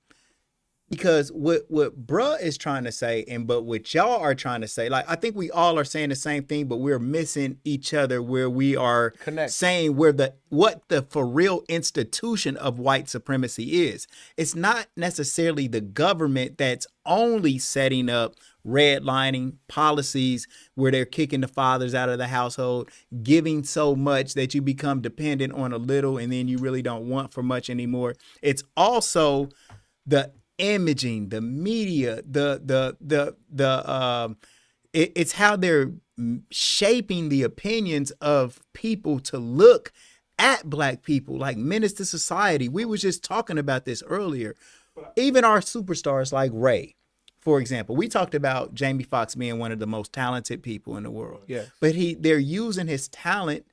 Because what bruh is trying to say, but what y'all are trying to say, like I think we all are saying the same thing, but we're missing each other where we are Connect. saying what the for real institution of white supremacy is. It's not necessarily the government that's only setting up redlining policies where they're kicking the fathers out of the household, giving so much that you become dependent on a little and then you really don't want for much anymore. It's also the imaging, the media, it's how they're shaping the opinions of people to look at black people like menace to society. We was just talking about this earlier. Even our superstars like Ray, for example, we talked about Jamie Foxx being one of the most talented people in the world. Yeah. But they're using his talent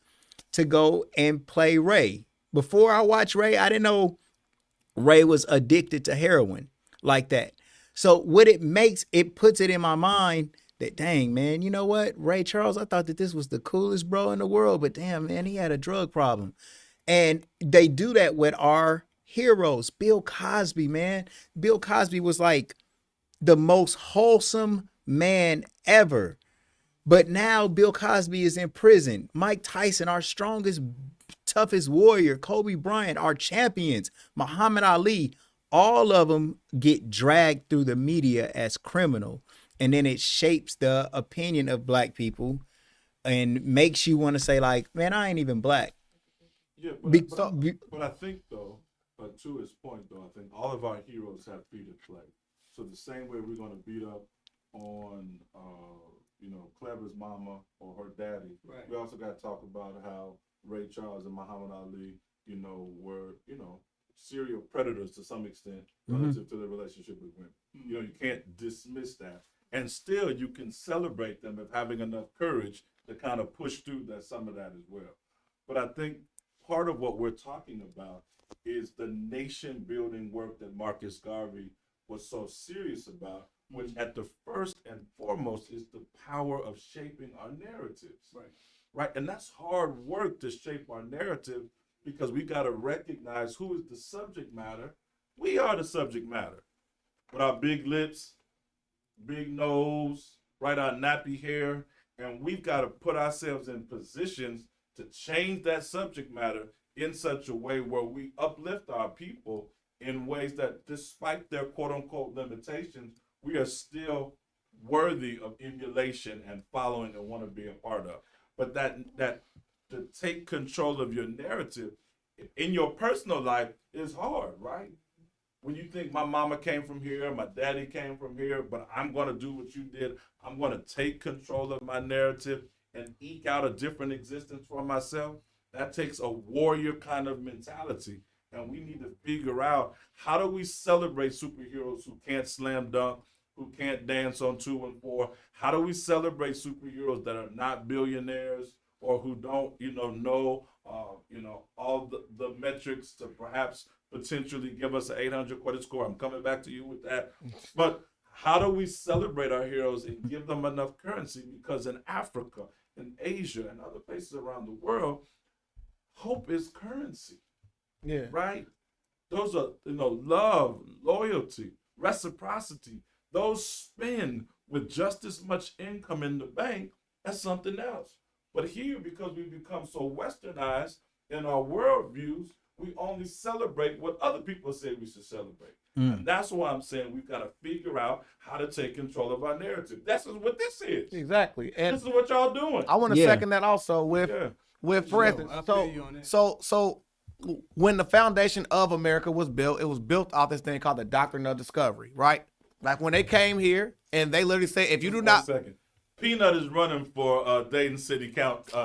to go and play Ray. Before I watched Ray, I didn't know Ray was addicted to heroin like that. So what it puts it in my mind that, dang, man, you know what? Ray Charles, I thought that this was the coolest bro in the world, but damn, man, he had a drug problem. And they do that with our heroes. Bill Cosby, man. Bill Cosby was like the most wholesome man ever. But now Bill Cosby is in prison. Mike Tyson, our strongest, toughest warrior, Kobe Bryant, our champions, Muhammad Ali, all of them get dragged through the media as criminal. And then it shapes the opinion of black people and makes you want to say like, man, I ain't even black. Yeah, Be- but I think though, to his point though, I think all of our heroes have feet to play. So the same way we're gonna beat up on, Clever's mama or her daddy, Right. we also got to talk about how Ray Charles and Muhammad Ali, were, serial predators to some extent relative to their relationship with women. You can't dismiss that. And still you can celebrate them of having enough courage to kind of push through some of that as well. But I think part of what we're talking about is the nation building work that Marcus Garvey was so serious about, which at the first and foremost is the power of shaping our narratives. Right. And that's hard work to shape our narrative because we got to recognize who is the subject matter. We are the subject matter. With our big lips, big nose, right, our nappy hair, and we've got to put ourselves in positions to change that subject matter in such a way where we uplift our people in ways that, despite their quote-unquote limitations, we are still worthy of emulation and following and want to be a part of. But that to take control of your narrative in your personal life is hard, right? When you think my mama came from here, my daddy came from here, but I'm going to do what you did. I'm going to take control of my narrative and eke out a different existence for myself. That takes a warrior kind of mentality. And we need to figure out, how do we celebrate superheroes who can't slam dunk, who can't dance on 2 and 4? How do we celebrate superheroes that are not billionaires or who don't, know, all the metrics to perhaps potentially give us an 800 credit score? I'm coming back to you with that. But how do we celebrate our heroes and give them enough currency? Because in Africa, in Asia, and other places around the world, hope is currency. Yeah. Right? Those are, love, loyalty, reciprocity. Those spend with just as much income in the bank as something else. But here, because we become so westernized in our worldviews, we only celebrate what other people say we should celebrate. And that's why I'm saying we've got to figure out how to take control of our narrative. That's what this is. Exactly. And This is what y'all doing. I want to second that also with for Yo, instance, I feel you on that. so when the foundation of America was built, it was built off this thing called the Doctrine of Discovery, right? Like when they came here and they literally said, if you do not, 1 second. Peanut is running for Dayton City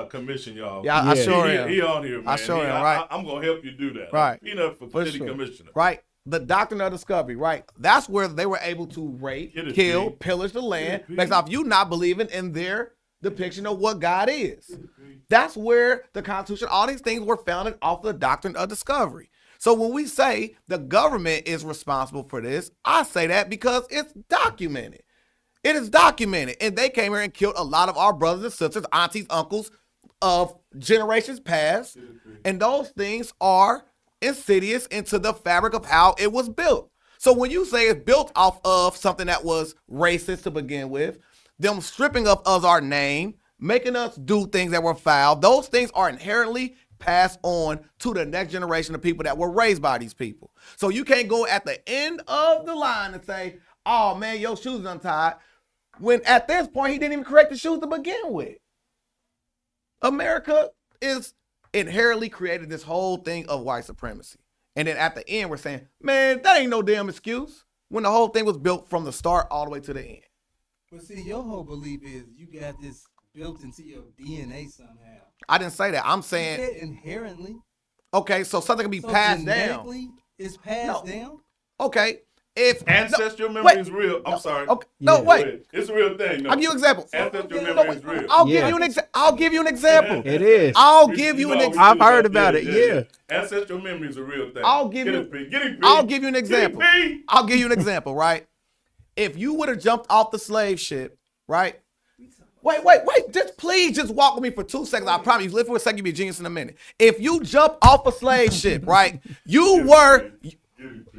Commission, y'all. I sure am. He on here, man. I sure am, right? I'm gonna help you do that. Right. Peanut for city sure. commissioner. Right. the doctrine of discovery, right? That's where they were able to rape, Get it, kill, Pete. pillage the land, Pete. based off you not believing in their depiction of what God is. That's where the Constitution, all these things were founded off the doctrine of discovery. So when we say the government is responsible for this, I say that because it's documented. It is documented. And they came here and killed a lot of our brothers and sisters, aunties, uncles of generations past. And those things are insidious into the fabric of how it was built. So when you say it's built off of something that was racist to begin with, them stripping of us our name, making us do things that were foul, those things are inherently passed on to the next generation of people that were raised by these people. So you can't go at the end of the line and say, oh man, your shoes untied, when at this point he didn't even correct the shoes to begin with. America is inherently created this whole thing of white supremacy. And then at the end we're saying, man, that ain't no damn excuse, when the whole thing was built from the start all the way to the end. But see, your whole belief is you got this built into your DNA somehow. I didn't say that. I'm You saying, said inherently. okay, so something can be So passed down. genetically, it's passed No. down. Okay, if Ancestral no, memory wait. is real. I'm sorry. Okay, no, Yeah. wait. It's a real thing. No. I'll give you an example. Ancestral No, memory is real. I'll Yeah. give you an example. I'll give you an example. It is. I'll give you an example. I've heard about it, yeah. Ancestral memory is a real thing. I'll give Get you- it, Pete. Get it, Pete. I'll give you an example. Get it, Pete. I'll give you an example, right? If you would have jumped off the slave ship, right? Wait. Just please just walk with me for 2 seconds. I promise you. Live for a second, you'll be a genius in a minute. If you jump off a slave ship, right? You were.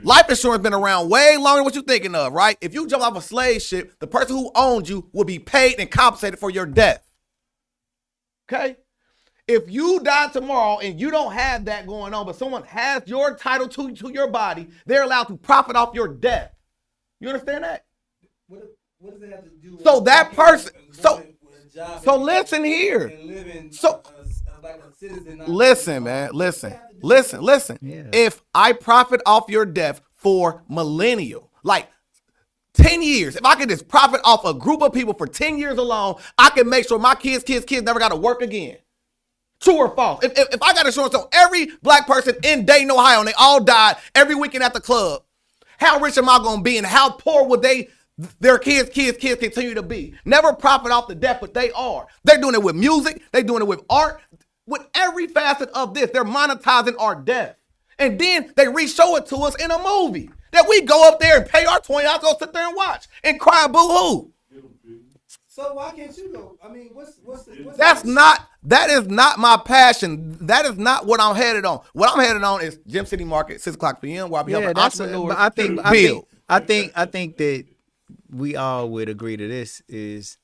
Life insurance been around way longer than what you're thinking of, right? If you jump off a slave ship, the person who owned you will be paid and compensated for your death. Okay? If you die tomorrow and you don't have that going on, but someone has your title to your body, they're allowed to profit off your death. You understand that? What does it have to do with So that person- with a job So and- listen here. and living So- like a citizen? not- Listen, man. Listen. Yeah. If I profit off your death for millennial, like 10 years, if I could just profit off a group of people for 10 years alone, I can make sure my kids never got to work again. True or false? If I got insurance on every black person in Dayton, Ohio, and they all died every weekend at the club, how rich am I going to be and how poor would their kids continue to be? Never profit off the death, but they are. They're doing it with music. They're doing it with art. With every facet of this, they're monetizing our death. And then they re-show it to us in a movie that we go up there and pay our $20 to go sit there and watch and cry boo-hoo. So why can't you go? I mean, what's That is not my passion. That is not what I'm headed on. What I'm headed on is Gym City Market, 6 o'clock p.m. where I'll be helping entrepreneurs but build. I think that we all would agree to this is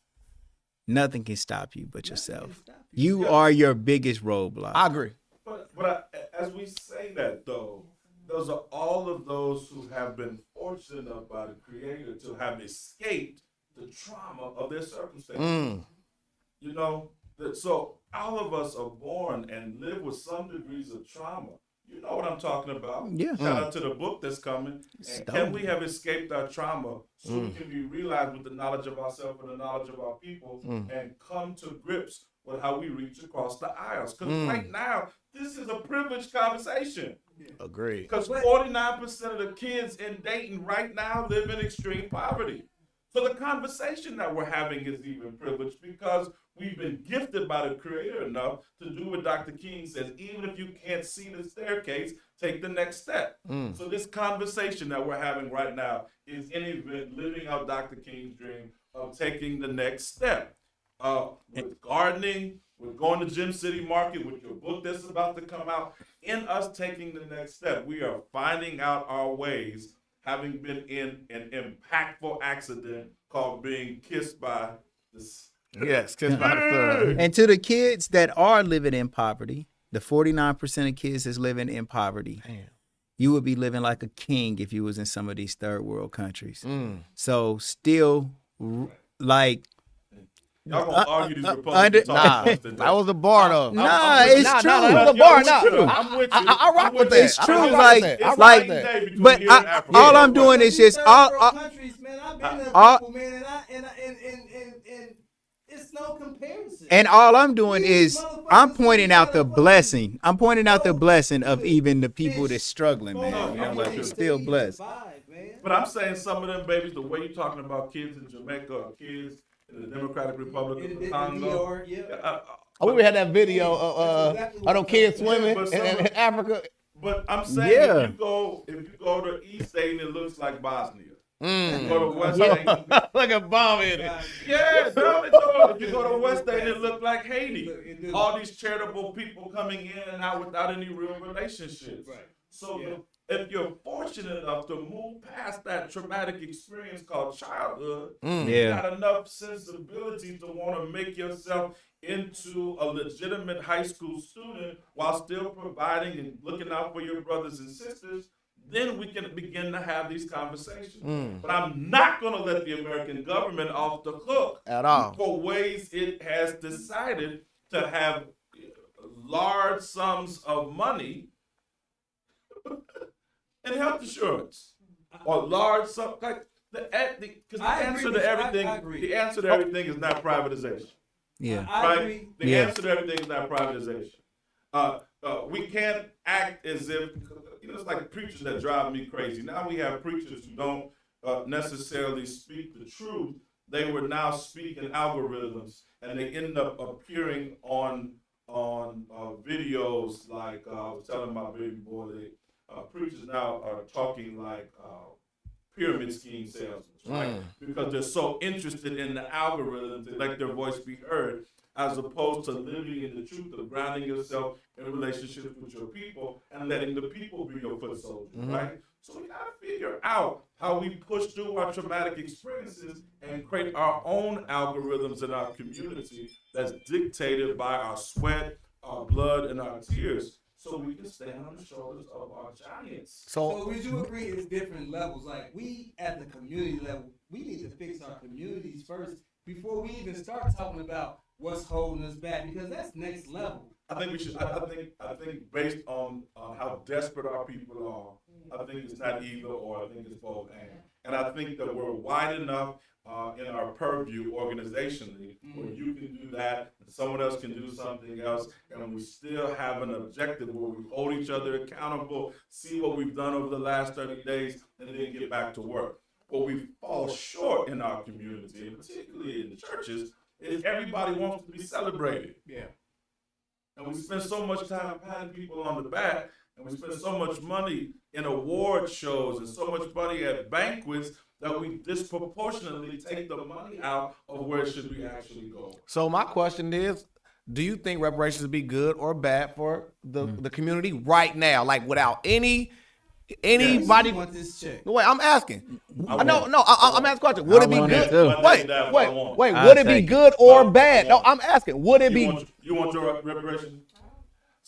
nothing can stop you but yourself. You are your biggest roadblock. I agree. But as we say that, though, those are all of those who have been fortunate enough by the Creator to have escaped the trauma of their circumstances. You know, so all of us are born and live with some degrees of trauma. You know what I'm talking about. Yeah. Shout out to the book that's coming. And can we have escaped our trauma so we can be realized with the knowledge of ourselves and the knowledge of our people and come to grips with how we reach across the aisles? Because right now, this is a privileged conversation. Agree. Because 49% of the kids in Dayton right now live in extreme poverty. So the conversation that we're having is even privileged because we've been gifted by the Creator enough to do what Dr. King says. Even if you can't see the staircase, take the next step. So this conversation that we're having right now is in event living out Dr. King's dream of taking the next step. With gardening, with going to Gym City Market, with your book that's about to come out, in us taking the next step, we are finding out our ways, having been in an impactful accident called being kissed by this. Yes, kiss by the sun. And to the kids that are living in poverty, the 49% of kids that's living in poverty, you would be living like a king if you was in some of these third world countries. So still, like, Y'all gonna argue these under- Republicans Nah, that was the bar though. nah, it's true. That was the bar. Nah, Nah, I'm with you. I rock I'm with with that. you. It's true, I rock like- with that. I rock like- with that. but all I'm doing is just countries, man. I've been to all- people, man, and it's no comparison. And all I'm doing These is I'm motherfuckers pointing out the gotta fucking blessing. I'm pointing out the go blessing of to even the people fish that's struggling, No, man. You know, I'm like with you're you. still blessed. Survive, man. But I'm saying some of them babies, the way you're talking about kids in Jamaica or kids in the Democratic Republic of the Congo. DR, yeah. Oh, we had that video of That's exactly of them what kids I'm swimming saying. Yeah, but in Africa. But I'm saying Yeah. if you go to East Dayton, it looks like Bosnia. Mm. You go to West Dayton, Like a bomb in it. yeah, no, it don't. If you go to West Dayton, it look like Haiti. It do. All these charitable people coming in and out without any real relationships. Right. So Yeah. if you're fortunate enough to move past that traumatic experience called childhood, Mm. you Yeah. got enough sensibility to want to make yourself into a legitimate high school student while still providing and looking out for your brothers and sisters, then we can begin to have these conversations. Mm. But I'm not going to let the American government off the hook At all. for ways it has decided to have large sums of money in health insurance or large sum like because the I agree answer with to you. everything I agree. the answer to everything is not privatization. Yeah. I Right? agree. The Yeah. answer to everything is not privatization. We can't act as if, it's like preachers that drive me crazy. Now we have preachers who don't necessarily speak the truth. They were now speaking algorithms, and they end up appearing on videos like I was telling my baby boy, preachers now are talking like pyramid scheme salesmen, right? Because they're so interested in the algorithm to let their voice be heard, as opposed to living in the truth of grounding yourself in relationships with your people and letting the people be your foot soldiers, right? So we gotta figure out how we push through our traumatic experiences and create our own algorithms in our community that's dictated by our sweat, our blood, and our tears, so we can stand on the shoulders of our giants. So would you agree it's different levels? Like we at the community level, we need to fix our communities first before we even start talking about what's holding us back, because that's next level. I think we should. I think based on how desperate our people are, I think it's not either or. I think it's both and I think that we're wide enough in our purview organizationally where you can do that, and someone else can do something else, and we still have an objective where we hold each other accountable, see what we've done over the last 30 days, and then get back to work. What we fall short in our community, and particularly in the churches, is everybody wants to be celebrated. Yeah. And we spend so much time patting people on the back, and we spend so much money in award shows and so much money at banquets that we disproportionately take the money out of where it should be actually going. So my question is, do you think reparations would be good or bad for the community right now? Like without anybody. You want this check? Wait, I'm asking. I No, want no, I'm asking a question. Would it be want it good? too. Wait. I'll Would it be take it. good or No, bad? I No, want I'm asking. Would it be? You want your reparation?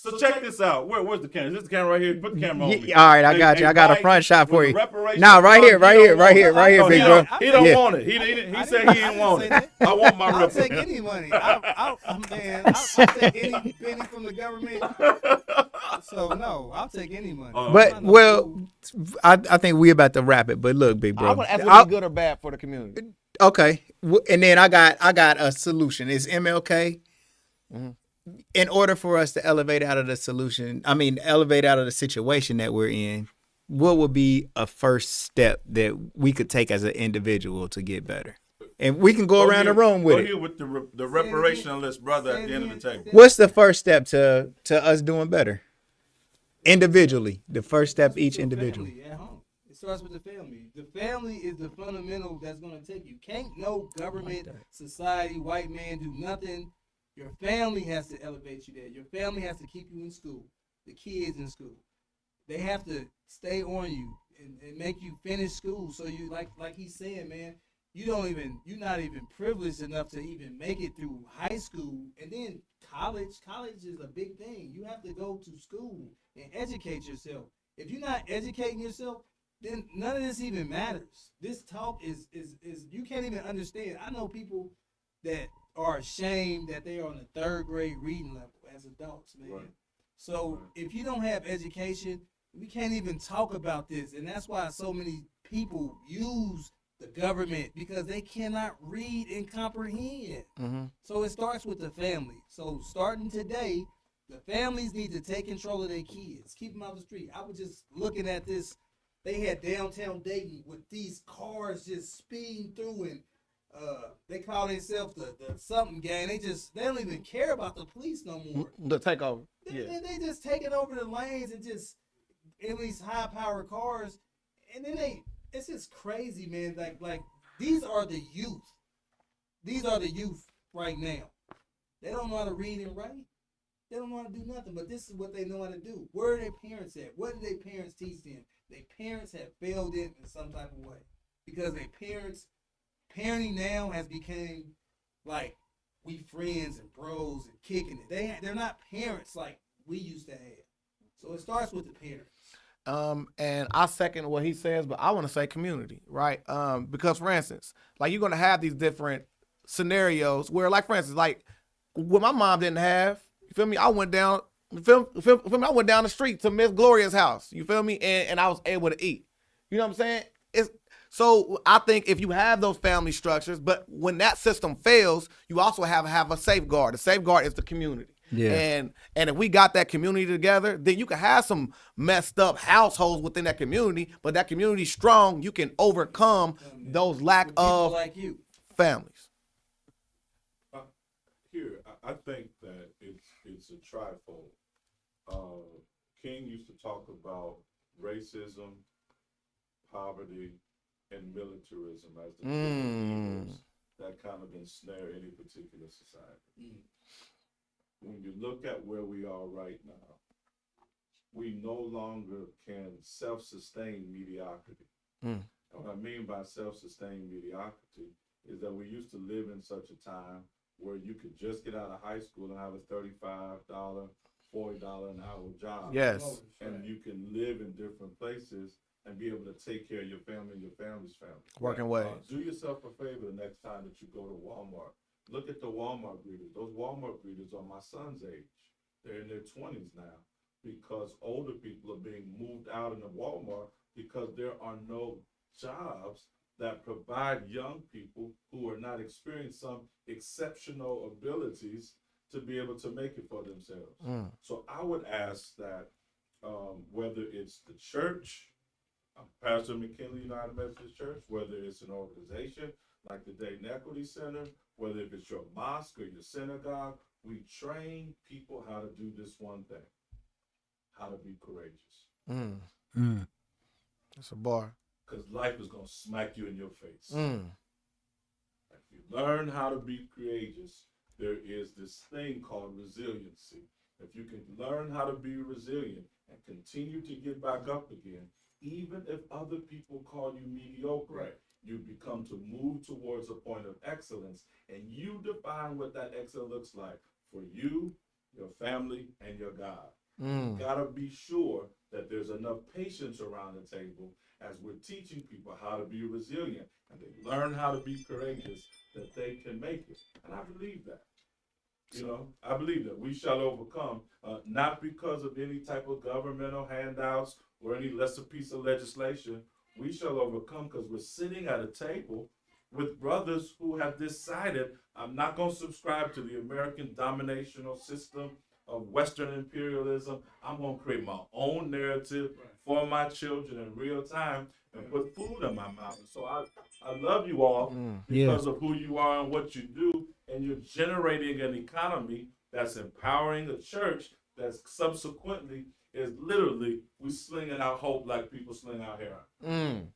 So check this out. Where's the camera? Is this the camera right here? Put the camera on me. All right, I got you. I got a Mike, front shot for with you. reparations Nah, right here, fund, right he here, don't right here, want it. right here, No, big he bro. don't- He don't Yeah. want it. He said he didn't want it. I want my I'll take reparation. any money. I'll take any penny from the government. So no, I'll take any money. But I'm not no well, fool. I think we about to wrap it. But look, big I bro. want to ask, would it be good or bad for the community? Okay, and then I got a solution. It's MLK. In order for us to elevate out of the situation that we're in, what would be a first step that we could take as an individual to get better? And we can go around the room with Go it. here with the reparationalist brother at the end of the table. What's the first step to us doing better? Individually, the first step each Your individual. family at home. It starts with the family. The family is the fundamental that's going to take you. Can't no government, society, white man do nothing. Your family has to elevate you there. Your family has to keep you in school. The kids in school, they have to stay on you and make you finish school. So you like he's saying, man, you're not even privileged enough to even make it through high school, and then college. College is a big thing. You have to go to school and educate yourself. If you're not educating yourself, then none of this even matters. This talk is you can't even understand. I know people that are ashamed that they are on the 3rd grade reading level as adults, man. Right. So if you don't have education, we can't even talk about this, and that's why so many people use the government, because they cannot read and comprehend. Mm-hmm. So it starts with the family. So starting today, the families need to take control of their kids, keep them out the street. I was just looking at this. They had downtown Dayton with these cars just speeding through, and they call themselves the something gang. They don't even care about the police no more. The takeover. They just taking over the lanes and just in these high powered cars, and then it's just crazy, man. Like these are the youth. These are the youth right now. They don't know how to read and write. They don't know how to do nothing, but this is what they know how to do. Where are their parents at? What did their parents teach them? Their parents have failed it in some type of way, because their parenting now has become like we friends and bros and kicking it. They're not parents like we used to have. So it starts with the parents. And I second what he says, but I want to say community, right? Because for instance, like you're gonna have these different scenarios where, like for instance, like what my mom didn't have. You feel me? I went down. You feel me? I went down the street to Miss Gloria's house. You feel me? And I was able to eat. You know what I'm saying? So I think if you have those family structures, but when that system fails, you also have a safeguard. The safeguard is the community. Yeah. And if we got that community together, then you can have some messed up households within that community, but that community strong, you can overcome those lack People of like you. families. Here, I think that it's a trifold. King used to talk about racism, poverty, and militarism as the different evils that kind of ensnare any particular society. When you look at where we are right now, we no longer can self-sustain mediocrity. And what I mean by self-sustained mediocrity is that we used to live in such a time where you could just get out of high school and have a $35, $40 an hour job. Yes. And you can live in different places and be able to take care of your family and your family's family. Working ways. Do yourself a favor the next time that you go to Walmart. Look at the Walmart greeters. Those Walmart greeters are my son's age. They're in their 20s now, because older people are being moved out into Walmart because there are no jobs that provide young people who are not experiencing some exceptional abilities to be able to make it for themselves. So I would ask that whether it's the church, Pastor McKinley United Methodist Church, whether it's an organization like the Dayton Equity Center, whether if it's your mosque or your synagogue, we train people how to do this one thing: how to be courageous. That's a bar. Because life is going to smack you in your face. If you learn how to be courageous, there is this thing called resiliency. If you can learn how to be resilient and continue to get back up again, even if other people call you mediocre, you become to move towards a point of excellence, and you define what that excellence looks like for you, your family, and your God. You gotta be sure that there's enough patience around the table as we're teaching people how to be resilient and they learn how to be courageous, that they can make it. And I believe that. You know, I believe that we shall overcome, not because of any type of governmental handouts or any lesser piece of legislation. We shall overcome because we're sitting at a table with brothers who have decided, I'm not going to subscribe to the American dominational system of Western imperialism. I'm going to create my own narrative for my children in real time and put food in my mouth. And so I love you all because of who you are and what you do, and you're generating an economy that's empowering a church that's subsequently is literally we slinging out hope like people sling out heroin.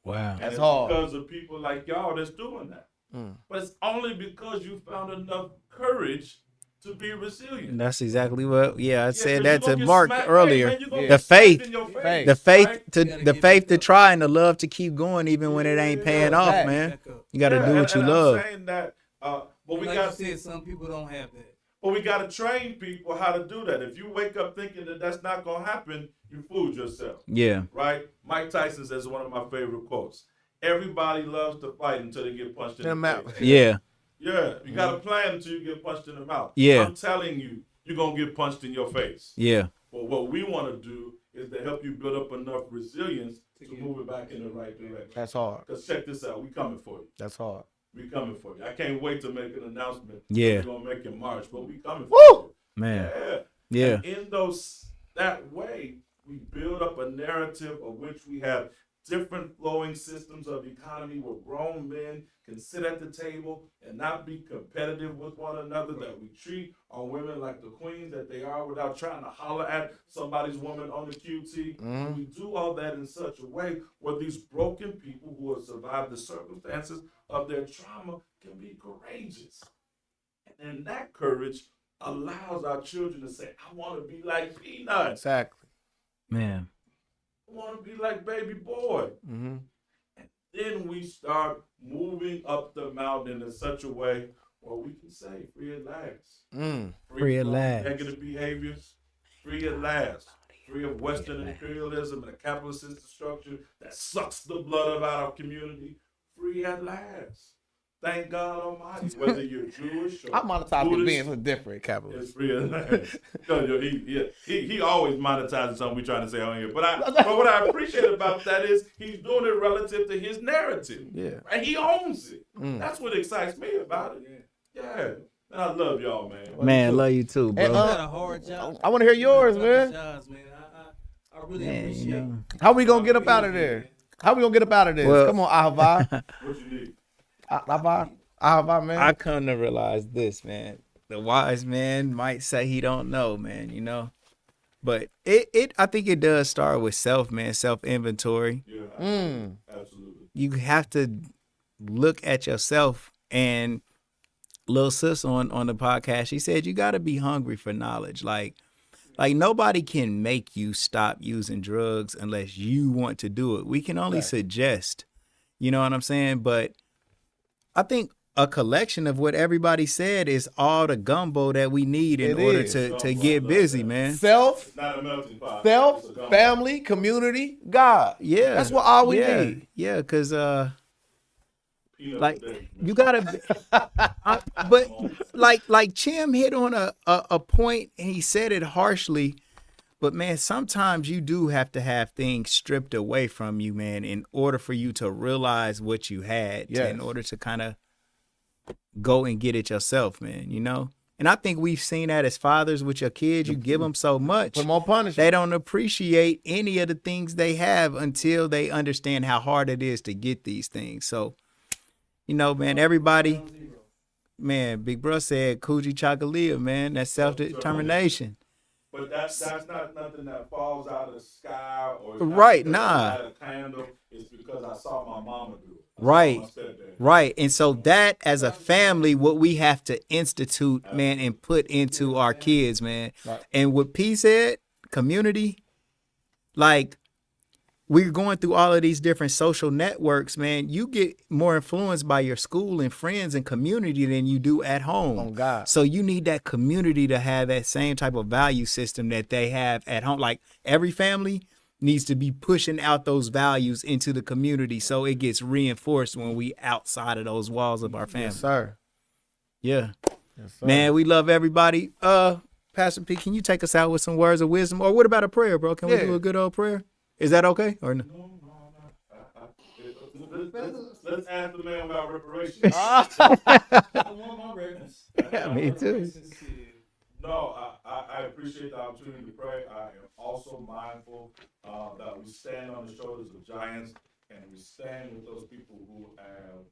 Wow. And That's it's hard. because of people like y'all that's doing that. But it's only because you found enough courage to be resilient. And that's exactly what. I said 'cause that you to gonna get Mark smacked, earlier. man, you gonna The get faith, slapped in your face, Faith. the faith right? to gotta the get faith back to up. try and the love to keep going even when it ain't paying off, Back. man. Back up. You got to do what you and love. I'm saying that, but we Like got you said, some people don't have that. But we got to train people how to do that. If you wake up thinking that that's not going to happen, you fooled yourself, Yeah. right? Mike Tyson says one of my favorite quotes. Everybody loves to fight until they get punched in the mouth. face. Yeah. Yeah, you got to plan until you get punched in the mouth. Yeah. I'm telling you, you're going to get punched in your face. Yeah. But what we want to do is to help you build up enough resilience to move it back in the right direction. That's hard. Because check this out, we coming for you. That's hard. We coming for you. I can't wait to make an announcement. Yeah. We're gonna make in March, but we coming for Woo! you. Man. Yeah. Yeah. And in that way, we build up a narrative of which we have different flowing systems of economy where grown men can sit at the table and not be competitive with one another, that we treat our women like the queens that they are without trying to holler at somebody's woman on the QT. Mhm. We do all that in such a way where these broken people who have survived the circumstances of their trauma can be courageous. And that courage allows our children to say, I want to be like Peanut. Exactly. Man. I want to be like Baby Boy. Mm-hmm. Then we start moving up the mountain in such a way where we can say, free at last. Free at from last. Negative behaviors, free at last. Free of Western imperialism and a capitalist system structure that sucks the blood of our community. Free at last. Thank God Almighty. Whether you're Jewish or I monetize for Buddhist, being a different capitalist. it's free at last. He always monetizes something we trying to say on here. But what I appreciate about that is he's doing it relative to his narrative. Yeah. And he owns it. That's what excites me about it. Yeah. And I love y'all, man. Man, love you too, bro. And, You got a hard job. I want to hear yours, Tough man. jobs, man. I really Man, appreciate you it. know. How we gonna get up out of there? How we gonna get up out of this? Well- Come on, Ahava. What you need? Ahava, man. I come to realize this, man. The wise man might say he don't know, man, you know. But I think it does start with self, man, self-inventory. Yeah, absolutely. You have to look at yourself. And Lil Sis on the podcast, she said you got to be hungry for knowledge. Like nobody can make you stop using drugs unless you want to do it. We can only suggest, you know what I'm saying? But I think a collection of what everybody said is all the gumbo that we need in It order is. to get busy, man. Self, It's not a melting pot. self, It's a gumbo. family, community, God. Yeah. That's what all we yeah. need. Yeah, because Peanut like today. you gotta but like Chim hit on a point, and he said it harshly, but man, sometimes you do have to have things stripped away from you, man, in order for you to realize what you had, Yes. in order to kind of go and get it yourself, man, you know. And I think we've seen that as fathers with your kids. You give them so much, Put them on punishment. they don't appreciate any of the things they have until they understand how hard it is to get these things. So, you know, man, everybody, man, Big Bro said Coogee Chocolate, man. That's self-determination. But that's not nothing that falls out of the sky or it's not Right, because I nah. light a candle. It's because I saw my mama do it. I saw Right. my stepdad. Right. And so that as a family, what we have to institute, man, and put into our kids, man. Right. And what P said, community, like we're going through all of these different social networks, man. You get more influenced by your school and friends and community than you do at home. Oh, God. So you need that community to have that same type of value system that they have at home. Like every family needs to be pushing out those values into the community so it gets reinforced when we outside of those walls of our family. Yes, sir. Yeah. Yes, sir. Man, we love everybody. Pastor P, can you take us out with some words of wisdom? Or what about a prayer, bro? Can we Yeah. do a good old prayer? Is that okay? Or no? Let's ask the man about reparations. I want my records. Yeah, me too. No, I appreciate the opportunity to pray. I am also mindful that we stand on the shoulders of giants and we stand with those people who have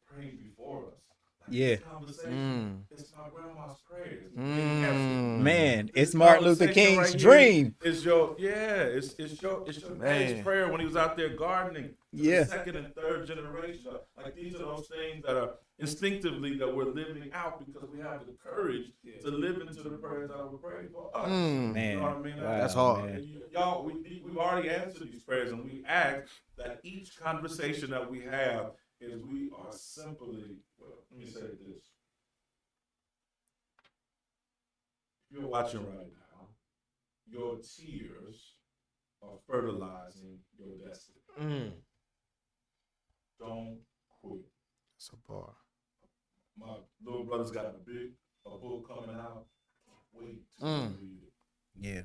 prayed before us. Like Yeah. This conversation, it's my grandma's prayers. Man, it's Martin Luther Conversation King's right dream. here is it's your dad's Man. prayer when he was out there gardening. to Yeah. the second and third generation. Like these are those things that are instinctively that we're living out because we have the courage to live into the prayers that were prayed for us. Mm. Man, You know what I mean? That's hard. man. And y'all, we've already answered these prayers, and we ask that each conversation that we have is we are simply. Well, let me say this: if you're watching right now, your tears are fertilizing your destiny. Mm. Don't quit. That's a bar. My little brother's got a book coming out. Wait to Mm. read it. Yeah.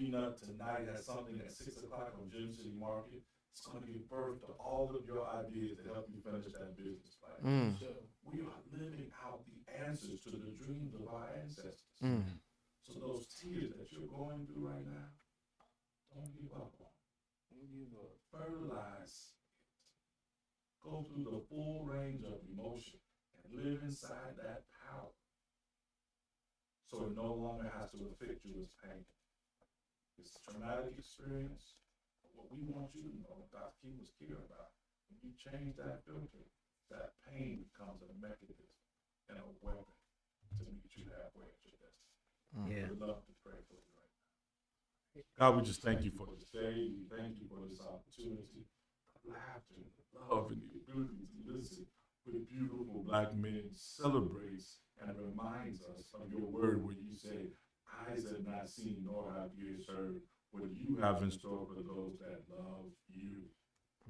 Peanut tonight has something at 6 o'clock on Gym City Market. It's going to give birth to all of your ideas to help you finish that business plan. So we are living out the answers to the dreams of our ancestors. So those tears that you're going through right now, don't give up on them. Don't give up. Fertilize it. Go through the full range of emotion and live inside that power. So it no longer has to affect you as pain. It's a traumatic experience. What we want you to know, Dr. King was clear about, when you change that filter, that pain becomes a mechanism and a weapon to meet you halfway at your destiny. Yeah. We'd love to pray for you right now. God, we just thank you for this day. We thank you for this opportunity. The laughter, the love, and the ability to listen with beautiful black men celebrates and reminds us of your word where you say, eyes have not seen nor have ears heard what you have in store for those that love you.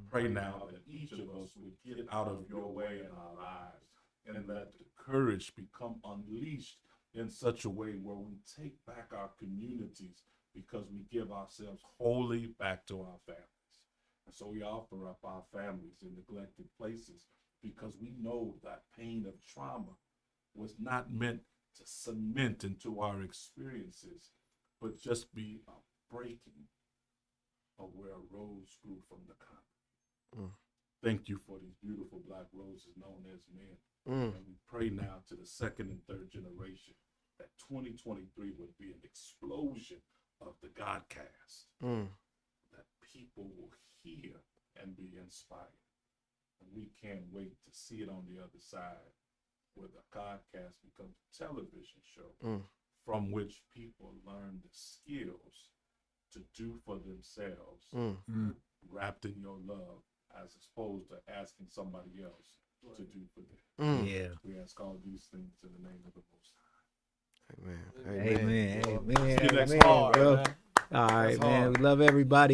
Pray now that each of us would get out of your way in our lives and let the courage become unleashed in such a way where we take back our communities because we give ourselves wholly back to our families. And so we offer up our families in neglected places because we know that pain of trauma was not meant to cement into our experiences, but just be a breaking of where a rose grew from the concrete. Thank you for these beautiful black roses known as men. And we pray now to the second and third generation that 2023 would be an explosion of the Godcast. That people will hear and be inspired. And we can't wait to see it on the other side, where the Godcast becomes a television show from which people learn the skills to do for themselves, wrapped in your love, as opposed to asking somebody else to do for them. Yeah. We ask all these things in the name of the Most High. Amen. See you next Amen, month, bro. man. All right, That's man. hard. We love everybody.